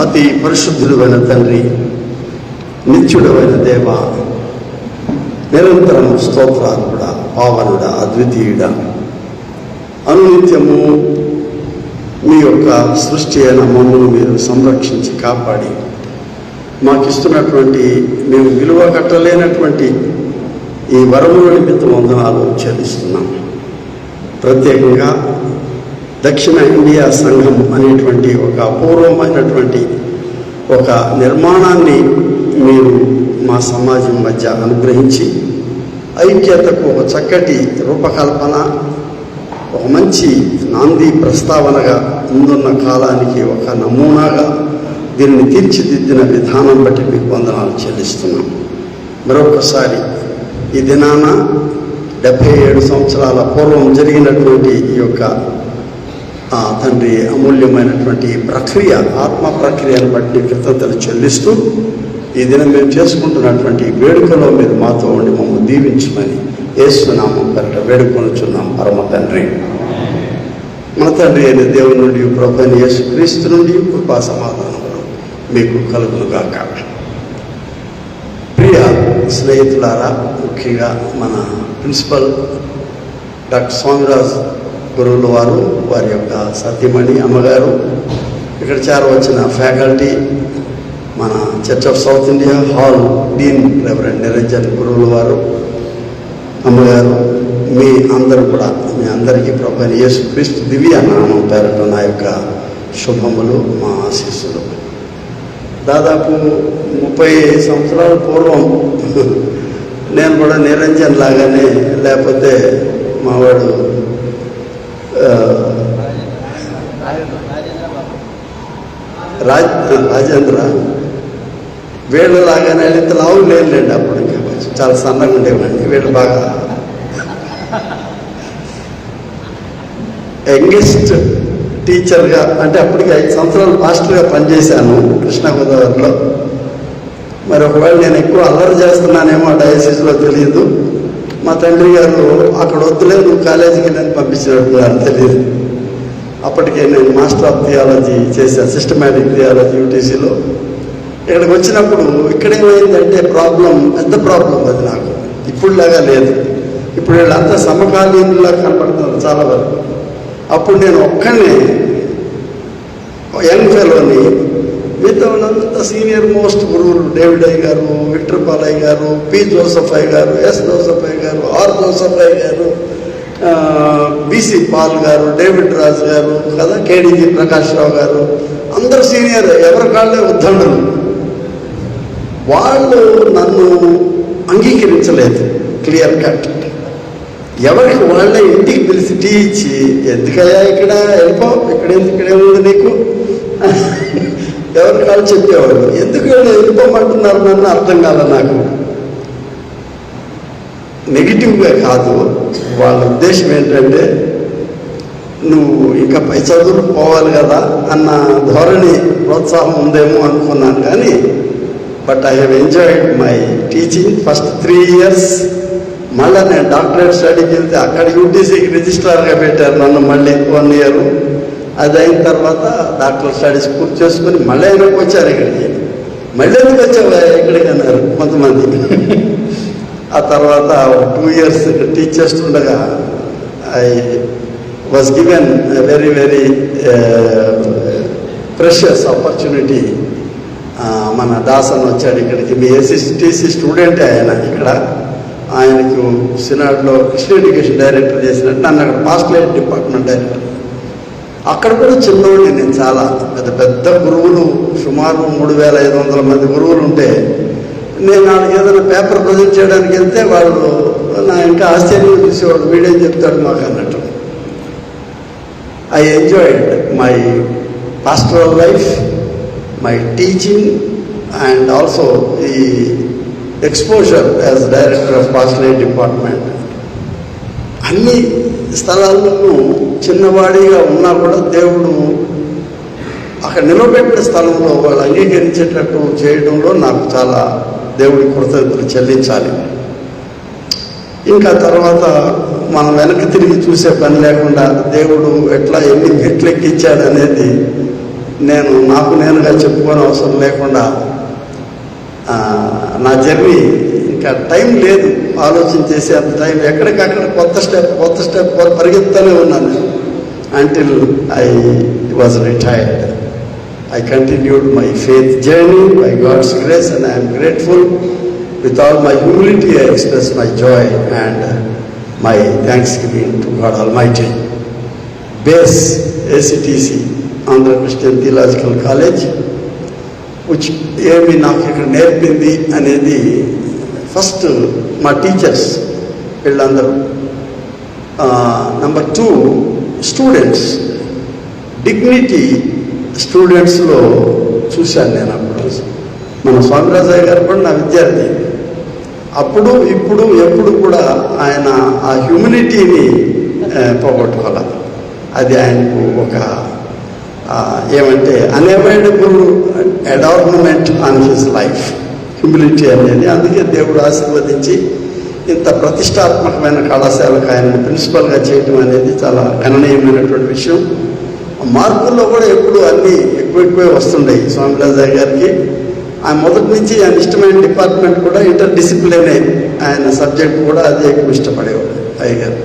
అతి పరిశుద్ధుడైన తండ్రి, నిత్యుడమైన దేవ, నిరంతరం స్తోత్రార్హుడా, పావనుడా, అద్వితీయుడా, అనునిత్యము మీ యొక్క సృష్టి అయిన మమ్మల్ని మీరు సంరక్షించి కాపాడి మాకిస్తున్నటువంటి మేము విలువ కట్టలేనటువంటి ఈ వరముల నిమిత్తం వందనాలు చెల్లిస్తున్నాం. ప్రత్యేకంగా దక్షిణ ఇండియా సంఘం అనేటువంటి ఒక అపూర్వమైనటువంటి ఒక నిర్మాణాన్ని మీరు మా సమాజం మధ్య అనుగ్రహించి ఐక్యతకు ఒక చక్కటి రూపకల్పన, ఒక మంచి నాంది ప్రస్తావనగా ముందున్న కాలానికి ఒక నమూనాగా దీనిని తీర్చిదిద్దిన విధానం బట్టి మీకు వందనాలు చెల్లిస్తున్నాం. మరొకసారి ఈ దినాన 77 సంవత్సరాల పూర్వం జరిగినటువంటి ఈ యొక్క తండ్రి అమూల్యమైనటువంటి ప్రక్రియ, ఆత్మ ప్రక్రియను బట్టి కృతజ్ఞతలు చెల్లిస్తూ ఈ దినం మేము చేసుకుంటున్నటువంటి వేడుకలో మీరు మాతో ఉండి మమ్మల్ని దీవించమని యేసునామం పేరిట వేడుకొనుచున్నాం. పరమ తండ్రి, మన తండ్రి అయిన దేవుని నుండి, ప్రభువైన యేసుక్రీస్తు నుండి కృపా సమాధానములు మీకు కలుగునుగాక. ప్రియ స్నేహితులారా, ముఖ్యంగా మన ప్రిన్సిపల్ డాక్టర్ స్వామిరాజ్ గురువుల వారు, వారి యొక్క సతీమణి అమ్మగారు, ఇక్కడ చేరవచ్చిన ఫ్యాకల్టీ, మన church of south India hall dean reverend Niranjan గురువుల వారు, అమ్మగారు, మీ అందరూ కూడా, మీ అందరికీ ప్రభువైన యేసుక్రీస్తు దివ్య నామం పేరట నా యొక్క శుభములు, మా ఆశీస్సులు. దాదాపు 30 సంవత్సరాల పూర్వం నేను కూడా నిరంజన్ లాగానే, లేకపోతే మావాడు రాజేంద్ర వీళ్ళలాగానే ఇంత లావు లేదులేండి, అప్పుడు ఇంకా చాలా సన్నగా ఉండేవాడిని. వీళ్ళు బాగా యంగెస్ట్ టీచర్గా, అంటే అప్పటికి 5 సంవత్సరాలు పాస్టర్గా పనిచేశాను కృష్ణా గోదావరిలో. మరి ఒకవేళ నేను ఎక్కువ అల్లరి చేస్తున్నానేమో ఆ డయాసిస్లో తెలియదు. మా తండ్రి గారు అక్కడ వద్దులే, నువ్వు కాలేజీకి నేను పంపించినట్టు అని తెలియదు. అప్పటికే నేను మాస్టర్ ఆఫ్ థియాలజీ చేశాను, సిస్టమాటిక్ థియాలజీ యూటీసీలో. ఇక్కడికి వచ్చినప్పుడు ఇక్కడేమైందంటే పెద్ద ప్రాబ్లం అది నాకు. ఇప్పుడులాగా లేదు. ఇప్పుడు వీళ్ళంతా సమకాలీనులా కనపడుతున్నారు చాలా వరకు. అప్పుడు నేను ఒక్కనే యంగ్ ఫెలోని, మిగతా వాళ్ళంతా సీనియర్ మోస్ట్ గురువులు, డేవిడ్ అయ్య గారు, విక్టర్ పాలయ్య గారు, పి జోసఫ్ అయ్య గారు, ఎస్ జోసఫ్ అయ్య గారు, ఆర్ జోసఫ్ అయ్య గారు, బీసీ పాల్ గారు, డేవిడ్ రాజు గారు కదా, కేడీజీ ప్రకాష్ రావు గారు, అందరూ సీనియర్, ఎవరి కాళ్ళే ఉద్దండులు. వాళ్ళు నన్ను అంగీకరించలేదు, క్లియర్ కట్. ఎవరికి వాళ్ళే ఇంటికి పిలిచి టీ ఇచ్చి, ఎందుకయ్యా ఇక్కడ వెళ్ళిపో, ఇక్కడేముంది నీకు, ఎవరి కాళ్ళు చెప్పేవాళ్ళు. ఎందుకు వెళ్ళిపోమంటున్నారు నన్ను అర్థం కాల నాకు. నెగిటివ్గా కాదు, వాళ్ళ ఉద్దేశం ఏంటంటే నువ్వు ఇంకా పై చదువులు పోవాలి కదా అన్న ధోరణి, ప్రోత్సాహం ఉందేమో అనుకున్నాను. కానీ but I have enjoyed my teaching first 3 years. మళ్ళీ నేను డాక్టరేట్ స్టడీకి వెళ్తే అక్కడ యూటీసీకి రిజిస్ట్రార్గా పెట్టారు నన్ను మళ్ళీ 1 year. అది అయిన తర్వాత డాక్టర్ స్టడీస్ పూర్తి చేసుకుని మళ్ళీ అయినాకు వచ్చారు ఇక్కడికి. మళ్ళీ ఎందుకు వచ్చావా ఇక్కడికి అన్నారు కొంతమంది. ఆ తర్వాత 2 years టీచ్ చేస్తుండగా I was given very very precious opportunity. మన దాసన్ వచ్చాడు ఇక్కడికి, మీ ఎస్ఎస్టీసీ స్టూడెంటే ఆయన. ఇక్కడ ఆయనకు సినాడ్లో క్రిస్టియన్ ఎడ్యుకేషన్ డైరెక్టర్ చేసినట్టు నన్ను అక్కడ పాస్టరేట్ డిపార్ట్మెంట్ డైరెక్టర్. అక్కడ కూడా చిన్నోడిని నేను. చాలా పెద్ద పెద్ద గురువులు, సుమారు 3500 మంది గురువులు ఉంటే నేను వాళ్ళకి ఏదైనా పేపర్ ప్రజెంట్ చేయడానికి వెళ్తే వాళ్ళు నా ఇంకా ఆశ్చర్యం చూసేవాడు, వీడేం చెప్తాడు మాకు అన్నట్టు. I enjoyed my pastoral life, my teaching and also ఈ exposure as director of pastorate department. అన్ని స్థలాలను చిన్నవాడిగా ఉన్నా కూడా దేవుడు అక్కడ నిలబెట్టిన స్థలంలో వాళ్ళు అంగీకరించేటట్టు చేయడంలో నాకు చాలా దేవుడి కృతజ్ఞతలు చెల్లించాలి. ఇంకా తర్వాత మనం వెనక్కి తిరిగి చూసే పని లేకుండా దేవుడు ఎట్లా ఎన్ని మెట్లు ఎక్కించాడు అనేది నేను నాకు నేనుగా చెప్పుకోని అవసరం లేకుండా నా జర్నీ ఇంకా టైం లేదు ఆలోచన చేసే అంత టైం, ఎక్కడికక్కడ కొత్త స్టెప్ పరిగెత్తుతూనే ఉన్నాను. Until I was retired I continued my faith journey by God's grace, and I am grateful. With all my humility, I express my joy and my thanksgiving to God Almighty. Base ACTC, Andhra Christian Theological College, which ఏమి నాకు ఇక్కడ నేర్పింది అనేది first మా teachers వీళ్ళందరూ. Number 2 students, dignity స్టూడెంట్స్లో చూశాను నేను. అప్పుడు మన స్వామిరాజయ్య గారు కూడా నా విద్యార్థి. అప్పుడు ఇప్పుడు ఎప్పుడు కూడా ఆయన ఆ హ్యూమినిటీని పోగొట్టుకోవాలి. అది ఆయనకు ఒక ఏమంటే unavoidable adornment on his life, humility అనేది. అందుకే దేవుడు ఆశీర్వదించి ఇంత ప్రతిష్టాత్మకమైన కళాశాలకు ఆయన ప్రిన్సిపల్గా చేయడం అనేది చాలా గణనీయమైనటువంటి విషయం. మార్కుల్లో కూడా ఎప్పుడు అన్నీ ఎక్కువే వస్తుంటాయి స్వామిరాజయ్య గారికి. ఆయన మొదటి నుంచి ఆయన ఇష్టమైన డిపార్ట్మెంట్ కూడా ఇంటర్ డిసిప్లినే, ఆయన సబ్జెక్ట్ కూడా అదే ఎక్కువ ఇష్టపడేవాడు అయ్య గారు.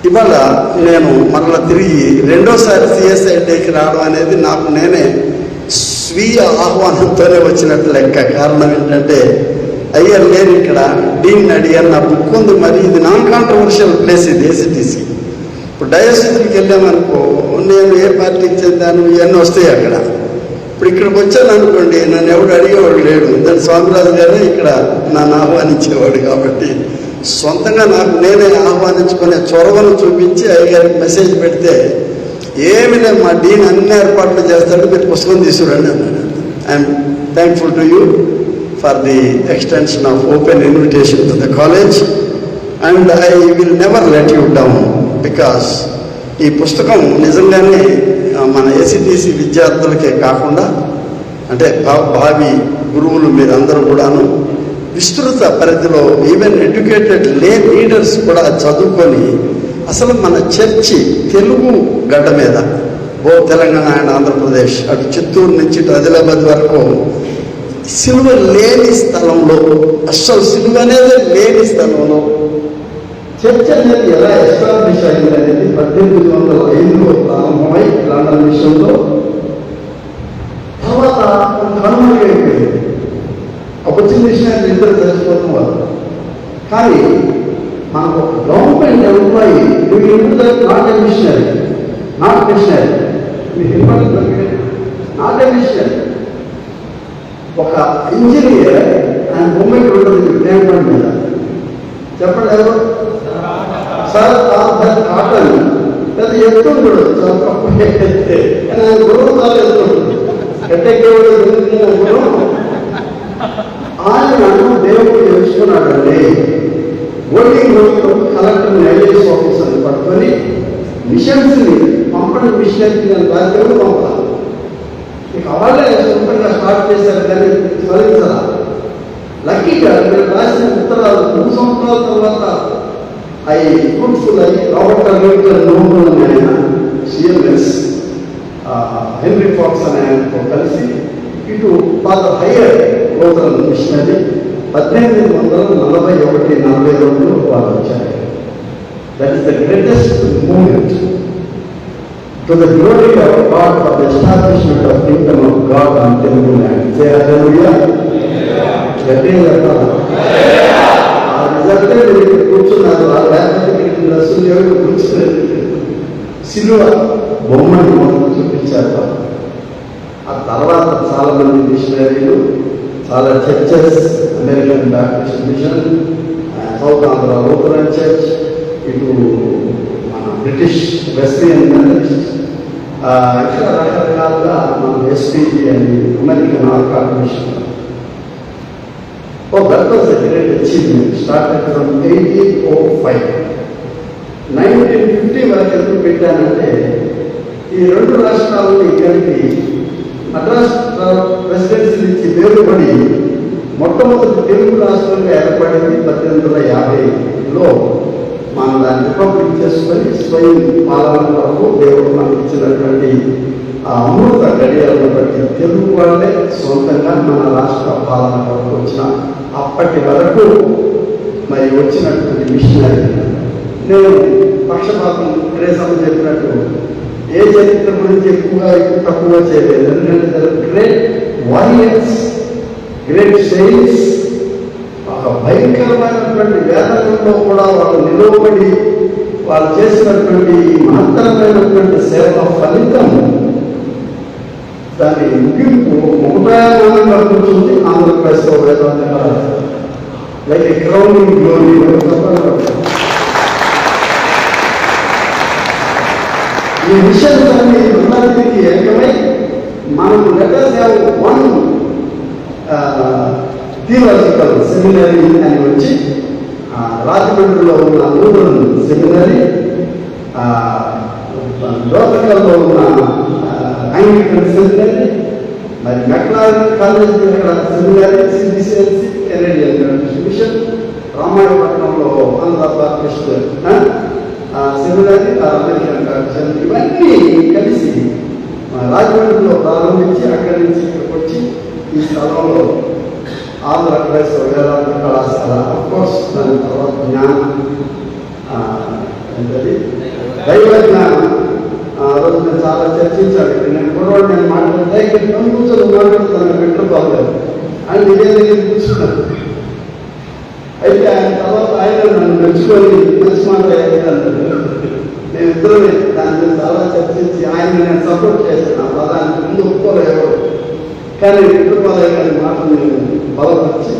ఇవాళ నేను మరలా తిరిగి రెండోసారి సిఎస్ఐ డేకి రావడం అనేది నాకు నేనే స్వీయ ఆహ్వానంతోనే వచ్చినట్టు లెక్క. కారణం ఏంటంటే అయ్యారు లేరు ఇక్కడ, డీన్ అడిగారు, నా బుక్ ఉంది, మరి ఇది నాన్ కాంట్రవర్షియల్ ప్లేస్ ఇది ఏసీటీసీ. ఇప్పుడు డయాసిస్కి వెళ్ళామనుకో, నేను ఏ పార్టీకి చెందాను ఇవన్నీ వస్తాయి అక్కడ. ఇప్పుడు ఇక్కడికి వచ్చాను అనుకోండి, నన్ను ఎవడు అడిగేవాడు లేడు. దాని స్వామిరాజు గారే ఇక్కడ నన్ను ఆహ్వానించేవాడు. కాబట్టి సొంతంగా నాకు నేనే ఆహ్వానించుకునే చొరవను చూపించి అయ్యగారికి మెసేజ్ పెడితే, ఏమి లేదు మా డీన్ అన్ని ఏర్పాట్లు చేస్తాడు, మీరు పుస్తకం తీసుకురండి అన్నాడు. I'm thankful to you for the extension of open invitation to the college, and I will never let you down, because ఈ పుస్తకం నిజంగానే మన ఏసీటీసీ విద్యార్థులకే కాకుండా, అంటే భావి గురువులు మీరందరూ కూడాను విస్తృత పరిధిలో ఈవెన్ ఎడ్యుకేటెడ్ లీడర్స్ కూడా చదువుకొని అసలు మన చర్చి తెలుగు గడ్డ మీద తెలంగాణ అండ్ ఆంధ్రప్రదేశ్, అటు చిత్తూరు నుంచి ఇటు ఆదిలాబాద్ వరకు సిలువ లేని స్థలంలో, అస్సలు సిలువ అనేది లేని స్థలంలో చర్చ్ అనేది ఎలా ఎస్టాబ్లిష్ అయింది అనేది 1805లో ప్రారంభమై లండన్ విషయంలో తర్వాత కనుమరుగైపోయింది. వచ్చిన విషయాన్ని ఇద్దరు తెలుసుకోవడం వల్ల. కానీ మనకు ఒక government employee not a missionary, not missionary, not a missionary, ఒక ఇంజనీర్ ఆయన బొమ్మకి ఉంటుంది ట్యాంక్ మీద. చెప్పండి ఎవరు సార్? కాటన్ పెద్ద ఎత్తుంటాడు, ఆయన గురువు చాలా ఎత్తుంటుంది, ఎట్టెక్కేవాడు గురువు. ఆయన దేవుడు తెలుసుకున్నాడండి. ఓటింగ్ రోజులో కలెక్టర్ని ఐఏఎస్ ఆఫీసర్ని పట్టుకొని మిషన్స్ని పంపడం, మిషనరీకి నేను బాధ్యతలు పంపాలి. ఇక వాళ్ళే సొంతంగా స్టార్ట్ చేశారు, కానీ ఫలించాల. లక్కీగా మీరు రాసిన ఉత్తరాలు 3 సంవత్సరాల తర్వాత అవి ఫ్రూట్ఫుల్ అయ్యి రాబర్ట్ నోబుల్ అని ఆయన సిఎంఎస్ హెన్రీ ఫాక్స్ అని ఆయనతో కలిసి ఇటు ఫాదర్ హయ్యర్ లోకల్ మిషనరీ 1841-42 వాళ్ళు వచ్చారు. That is the greatest moment to the glory of God for the establishment of kingdom of God on Telugu land. Say hallelujah. ఆ రిజల్టే మీరు ఇక్కడ కూర్చున్నారు. ఆ లేకపోతే కూర్చున్నారు. సిలువ బొమ్మని మొత్తం చూపించారు. ఆ తర్వాత చాలా మంది మిషనరీలు, చాలా churches, American Baptist mission, south Andhra Lutheran church, ఇటు బ్రిటిష్ వెస్లియన్ మెథడిస్ట్, ఇక్కడ రకరకాలుగా మన ఎస్పీజీ అని American Arcot mission. That was a great achievement. Started from 1805. 1950 వరకు ఎందుకు పెట్టానంటే, ఈ 2 రాష్ట్రాలని కలిపి మద్రాస్ ప్రెసిడెన్సీ నుంచి వేరుపడి మొట్టమొదటి తెలుగు రాష్ట్రంగా ఏర్పడింది 1850లో మనం దాన్ని రిపబ్లిక్ చేసుకొని స్వయం పాలన వరకు దేవుడు మనకు ఇచ్చినటువంటి ఆ అమృత గడియాలను బట్టి తెలుగు వాళ్ళే సొంతంగా మన రాష్ట్ర పాలన వరకు వచ్చిన అప్పటి వరకు మరి వచ్చినటువంటి మిషనరీ. నేను పక్షపాతం క్రేసం చెప్పినట్టు ఏ చరిత్ర గురించి ఎక్కువగా తక్కువ చేయలేదు. ఎందుకంటే గ్రేట్ వారియర్స్, గ్రేట్ సెయిల్స్, ఒక భయంకరమైనటువంటి వేదనలో కూడా వాళ్ళు నిలవబడి వాళ్ళు చేసినటువంటి మహత్తరమైనటువంటి సేవ ఫలితం దాని ముగింపు ముఖాయంగా కూర్చుంది ఆంధ్రప్రదేశ్లో వేదాంత లైక్ క్రౌనింగ్ గ్లోరీ. ఈ విషయాలన్నీ ఉన్నతికి ఏకమై మనకు వన్ థియలాజికల్ సెమినరీ అని వచ్చి రాజమండ్రిలో ఉన్న నూతన్ సెమినరీ, లోకల్లో ఉన్న అంగ్లికన్ సెమినరీ, మరి McLaurin college seminary, CBCLC Canadian mission, రామాయపట్నంలో Andhra Baptist seminary, American commission, ఇవన్నీ కలిసి రాజమండ్రిలో ప్రారంభించి అక్కడి నుంచి ఇక్కడికి వచ్చి ఈ స్థలంలో ఆంధ్రప్రదేశ్ వేదాంత కళాశాల, అఫ్కోర్స్ దాని తర్వాత జ్ఞానం ఏంటది దైవ జ్ఞానం. రోజు నేను చాలా చర్చించాను. నేను కుర్రవాడు నేను మాట్లాడితే ఇక్కడ కూర్చొని మాట్లాడుతాను పెట్టడం బాగుంది అని నిజే దగ్గర కూర్చున్నాను. అయితే ఆయన తర్వాత ఆయన నన్ను మెచ్చుకొని మంచి మాట్లాడాను. నేను ఇద్దరునే దాని మీద చాలా చర్చించి ఆయన నేను సపోర్ట్ చేశాను. ఆ పదానికి ముందు ఒప్పుకోలేదు, కానీ విక్రమాలయ గారి మాటలు నేను బలపరిచి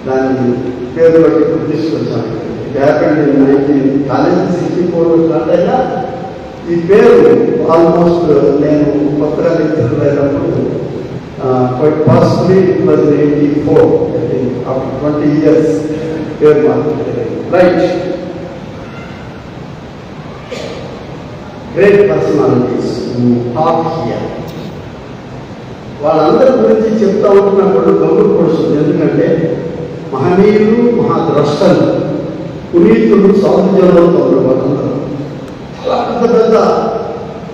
దాన్ని పేరు బట్టి తీసుకొచ్చాను. హ్యాపెండ్ ఇన్ 19 కాలేజీ 64 స్టార్ట్ అయినా ఈ పేరు ఆల్మోస్ట్ నేను కొత్తగా లెక్చరర్ అయినప్పుడు quite possibly it was in 84, I think, after 20 years పేరు మాట్లాడారు. Right, great personalities top here. వాళ్ళందరి గురించి చెప్తా ఉంటున్నప్పుడు గౌరవ పడుతుంది. ఎందుకంటే మహనీయులు, మహాద్రష్టలు, పునీతులు, సౌందర్యంతో వాళ్ళందరూ చాలా పెద్ద పెద్ద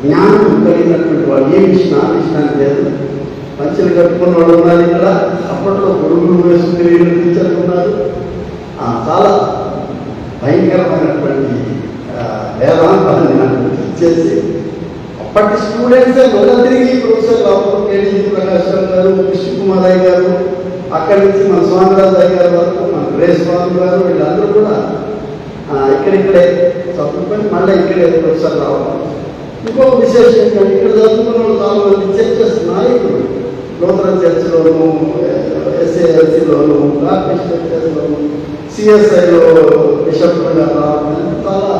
జ్ఞానం కలిగినటువంటి వాళ్ళు. ఏ విషయాన్ని లేదు. మంచిగా కట్టుకున్న వాళ్ళు ఉన్నారు ఇక్కడ. అప్పట్లో గొడుగులు వేసుకుని టీచర్లు ఉన్నారు. చాలా భయంకరమైనటువంటి వేదాంతాన్ని ఇచ్చేసి అప్పటి స్టూడెంట్సే మళ్ళీ తిరిగి ప్రొఫెసర్ రావు కేజీ ప్రకాశం గారు, కృష్ణకుమారయ్య గారు, అక్కడి నుంచి మన స్వామిరాజయ్య గారి వరకు, మన గ్రేస్ స్వామి గారు, వీళ్ళందరూ కూడా ఇక్కడిక్కడే చదువుకొని మళ్ళీ ఇక్కడే ప్రొఫెసర్ రావడం. ఇంకొక విశేషం ఏంటంటే ఇక్కడ చదువుకున్న వాళ్ళు చాలా మంది చర్చెస్ నాయకులు, లోతరన్ చర్చిలోను, ఎస్ఏఎల్సీలోను, బాప్టిస్ట్ చర్చెస్లోను, సిఎస్ఐలో బిషప్లుగా రావడం చాలా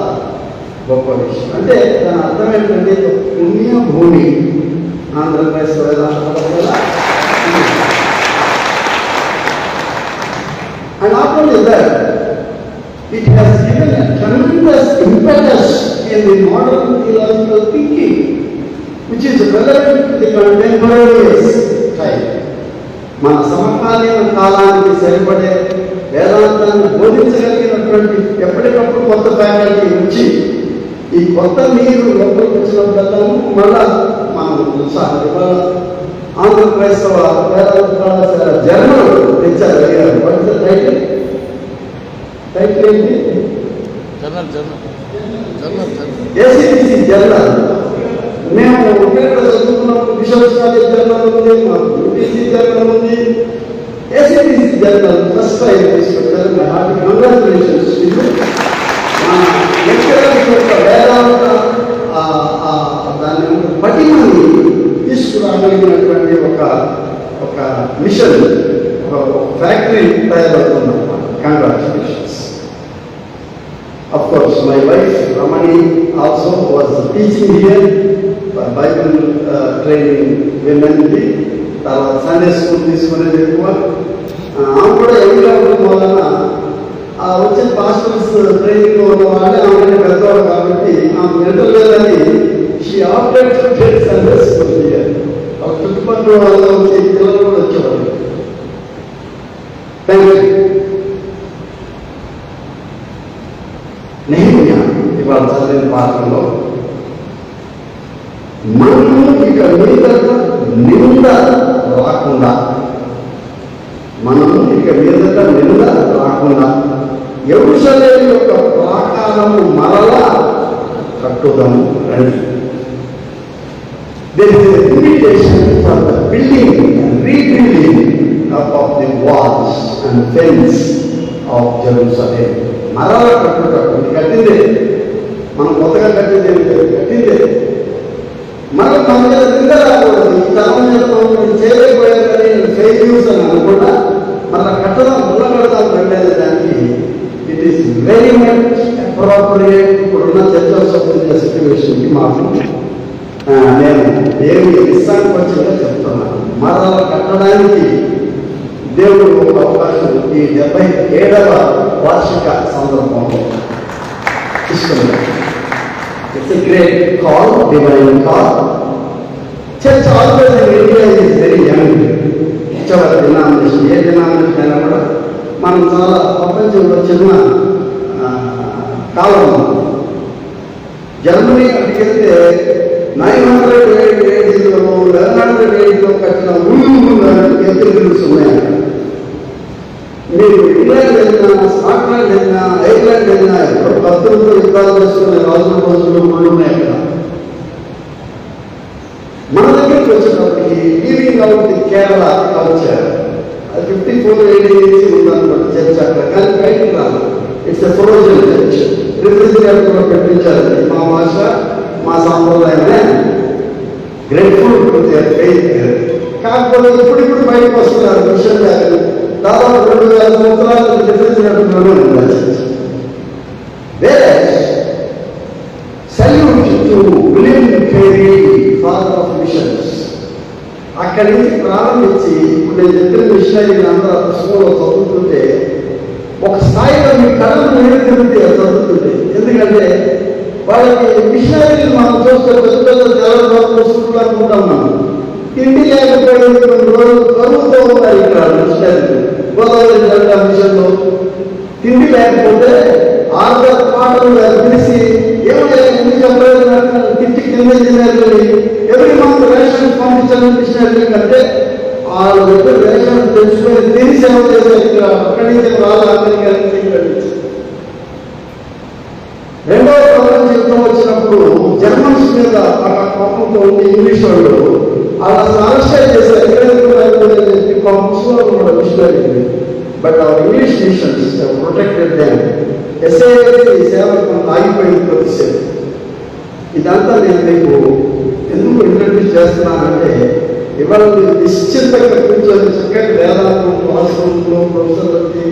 గొప్ప విషయం. అంటే దాని అర్థం ఏంటంటే పుణ్య భూమి Andhra Pradesh and not only that, it has given a tremendous impetus in the modern theological thinking, which is relevant to the contemporary time. మన సమకాలీన కాలానికి సరిపడే వేదాంతాన్ని బోధించగలిగినటువంటి ఎప్పటికప్పుడు కొత్త ఫ్యాకల్టీ వచ్చి ఈ కొత్త నీరు లోపలికి వచ్చినప్పుడల్లా మళ్ళా మనం ఉత్సాహం. ఇవాళ ఆంధ్రప్రదేశ్ వేదాంత కళాశాల జర్నల్ తెచ్చారు. టైటిల్ ఏంటి? ఏసీటీసీ జర్నల్. మేము ఇక్కడ చదువుకున్నప్పుడు బిషప్స్ కాలేజ్ జర్నల్ ఉంది, మాకు యూటీసీ జర్నల్ ఉంది, ఏసీటీసీ జర్నల్ ఫస్ట్ టైం తీసుకొచ్చారు. My heart congratulations. వేదాంత దాని పటిమని తీసుకురాగలిగినటువంటి ఒక మిషన్, ఒక ఫ్యాక్టరీ తయారవుతుందన్నమాట. Congratulations. Of course, my wife Ramani also was teaching here for Bible training women. తర్వాత సండే స్కూల్ తీసుకునేది ఎక్కువ. ఆమె కూడా ఎవరిగా ఉండడం వలన వచ్చిన పాస్టర్స్ ట్రైనింగ్లో ఉన్న వాళ్ళే ఆమె పెద్దవాళ్ళు కాబట్టి ఆమె వెళ్ళలేదని she opted to take Sunday school here. చుట్టుపక్కల వాళ్ళు వచ్చే పిల్లలు కూడా వచ్చేవాళ్ళు. Thank you. మనము ఇక మీదట నింద రాకుండా యెరూషలేము యొక్క ప్రాకారము మరలా కట్టుదాము రండి. There is an invitation for the building and rebuilding of the walls and fence of Jerusalem. మరలా కట్టుటకు కట్టిందే, మనం కొత్తగా కట్టిందే. మనం మన మీద నింద రాకూడదు. ఈ తరం చేయలేకపోయారని ఫెయిల్యూర్స్ అని అనుకున్నా మళ్ళీ కట్టడం కడతాం రండి. దానికి it is very much appropriate. ఇప్పుడున్న చర్చ సిచ్యువేషన్కి మాకు నేను ఏమి నిస్సంకోచంగా చెప్తున్నాను. మరలా కట్టడానికి దేవుడు ఒక అవకాశం ఈ 77వ వార్షిక సందర్భంలో ఇస్తున్నాడు. It's a great call, divine call. Church always in India is very young. Whichever denomination, ఏ డినామినేషన్ అయినా కూడా మనం చాలా ప్రపంచంలో చిన్న కాలం. జర్మనీ అటుకెళ్తే 900 AD-లో 1100 AD-లో కట్టిన ఎత్తులు ఉన్నాయి. మీరు ఇంగ్లాండ్ వెళ్ళినా, స్కాట్లాండ్ వెళ్ళినా, ఐర్లాండ్ వెళ్ళినా ఎప్పుడు భక్తులతో యుద్ధాలు చేసుకునే రోజులు ఉన్నాయి అక్కడ. మన దగ్గరికి వచ్చినప్పటికీ leaving out the Kerala culture 54 AD నుంచి ఉందన్నమాట చర్చ అక్కడ. కానీ బయటకు రాదు. It's a frozen church. రిఫ్రిజిరేటర్లో పెట్టించారు. మా భాష, మా సాంప్రదాయమే. Grateful to their faith. కాకపోతే ఇప్పుడు బయటకు వస్తున్నారు మిషన్ గారు. దాదాపు 2000 సంవత్సరాలు రిఫ్రిజిరేటర్లోనే ఉండాలి. వేరే salute to William Carey, father of missions. అక్కడి నుంచి ప్రారంభించి ఇప్పుడు నేను చెప్పిన మిషనరీని అందరూ పుస్తకంలో చదువుతుంటే ఒక స్థాయిలో మీ కళలు నిలబెడుతుంది చదువుతుంది. ఎందుకంటే వాళ్ళకి మిషనరీని మనం చూస్తే పెద్ద పెద్ద తెలంగాణ స్కూల్ అనుకుంటాం. మనం తిండి లేకపోయింది కొన్ని రోజులు కరువుతో ఉన్నారు ఇక్కడ మిషనరీ. గోదావరి జల్లా మిషన్లో తిండి లేకపోతే ఆర్డర్ పాటలు పిలిచి ఏమైనా ఎందుకు చెప్పలేదు తిండి కింద తినేది. ఎవరి మంత్ రేషన్ పంపించాలని మిషనరీ కంటే వాళ్ళ దగ్గర రేషన్ తెలుసుకొని తిని సేవ చేసే అక్కడి నుంచి రాళ్ళు అక్కడికి రెండవ ప్రపంచ యుద్ధం వచ్చినప్పుడు జర్మన్స్ మీద కోపంతో ఉండి ఇంగ్లీష్ వాళ్ళు అలా అరెస్ట్ చేశారు. కూడా missionary. But our English missions protected them. SISC సేవ కొంత ఆగిపోయింది కొద్దిసేపు. ఇదంతా నేను మీకు ఎందుకు ఇంట్రడ్యూస్ చేస్తున్నానంటే ఇవాళ మీరు నిశ్చింతగా కూర్చొని చక్కటి వేదాంతం క్లాస్ రూమ్లో ప్రొఫెసర్లకి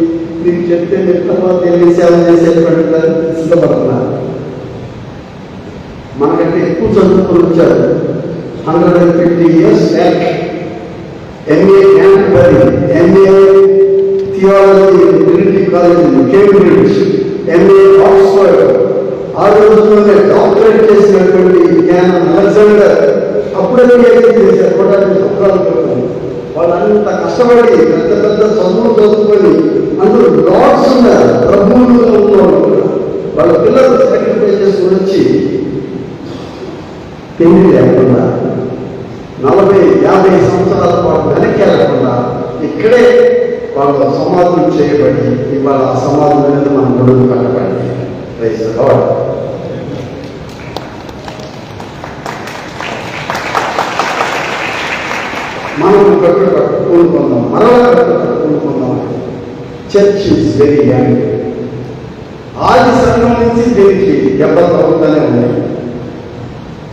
మీకు చెప్తే మీరు తర్వాత తెలియ సేవ చేసేటువంటి సిద్ధపడుతున్నారు. మనకంటే ఎక్కువ చదువుకుని వచ్చారు. 150 years back MA Canterbury, MA theology Trinity college Cambridge, MA Oxford. ఆ రోజుల్లోనే డాక్టరేట్ చేసినటువంటి జ్ఞానం అలెగ్జాండర్ అప్పుడే చేశారు. కూడా వాళ్ళంత కష్టపడి పెద్ద పెద్ద చదువులు చదువుకొని అందులో లార్డ్స్ ఉన్నారు, ప్రభువులుగా ఉన్నవాళ్ళు. వాళ్ళ పిల్లలు సాక్రిఫైస్ చేసుకుని వచ్చి తిండి లేకుండా 40-50 సంవత్సరాల పాటు వెనక్కి వెళ్ళకుండా ఇక్కడే వాళ్ళు సమాధులు చేయబడి ఇవాళ ఆ సమాధుల మీద మనం గొడుగు కట్టబడి మనం కట్టుకుందాం, మరలా కట్టుకుందాం. Church is very young. ఆది సంఘం నుంచి దీనికి 70 సంవత్సరాలే ఉన్నాయి.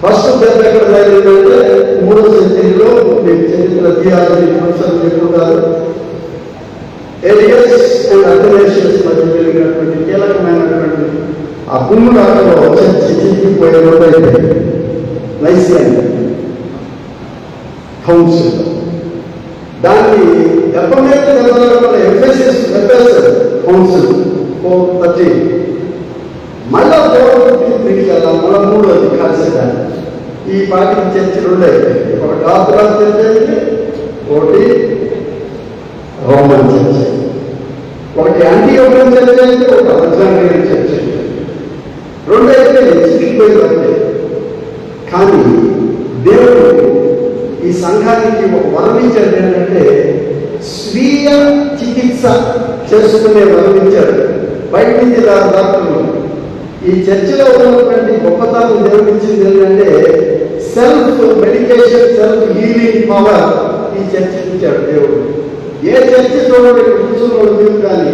ఫస్ట్ దెబ్బ ఎక్కడ జరిగిందంటే 3వ సెంచరీలో మీకు చరిత్ర థియాలజీ ప్రొఫెసర్ చెప్పుకుంటారు. ఎలియస్ అండ్ అథనేషియస్ మధ్య జరిగినటువంటి కీలకమైనటువంటి ఆ గుమ్ముడాటలో చర్చి చిక్కిపోయే రోజైతే నైసియన్ కౌన్సిల్ దాన్ని దెబ్బ మీద దెబ్బ ఎఫెసస్ కౌన్సిల్ 413 మళ్ళా 453 కదా మళ్ళీ 3వది కలిసేదాన్ని. ఈ పార్టీ చర్చలు ఉన్నాయి. ఒకటి ఆర్థడాక్స్ చర్చ్ అయింది, ఒకటి రోమన్ చర్చ్ అయింది, ఒకటి యాంటీయోపియన్ చర్చ్ అయింది, ఒకటి అలెగ్జాండ్రియన్ చర్చ్ అయింది. రెండైతే చిక్కిపోయిందంటే. కానీ దేవుడు ఈ సంఘానికి ఒక వరం ఇచ్చాడు ఏంటంటే స్వీయ చేసుకునే మరణించాడు. బయట నుంచి డాక్టర్లు ఈ చర్చిలో ఉన్నటువంటి గొప్పతనం దేవుడిచ్చింది ఏంటంటే self medication, self healing power ఈ చర్చి ఇచ్చాడు దేవుడు. ఏ చర్చి చూడండి కూర్చున్న మీరు కానీ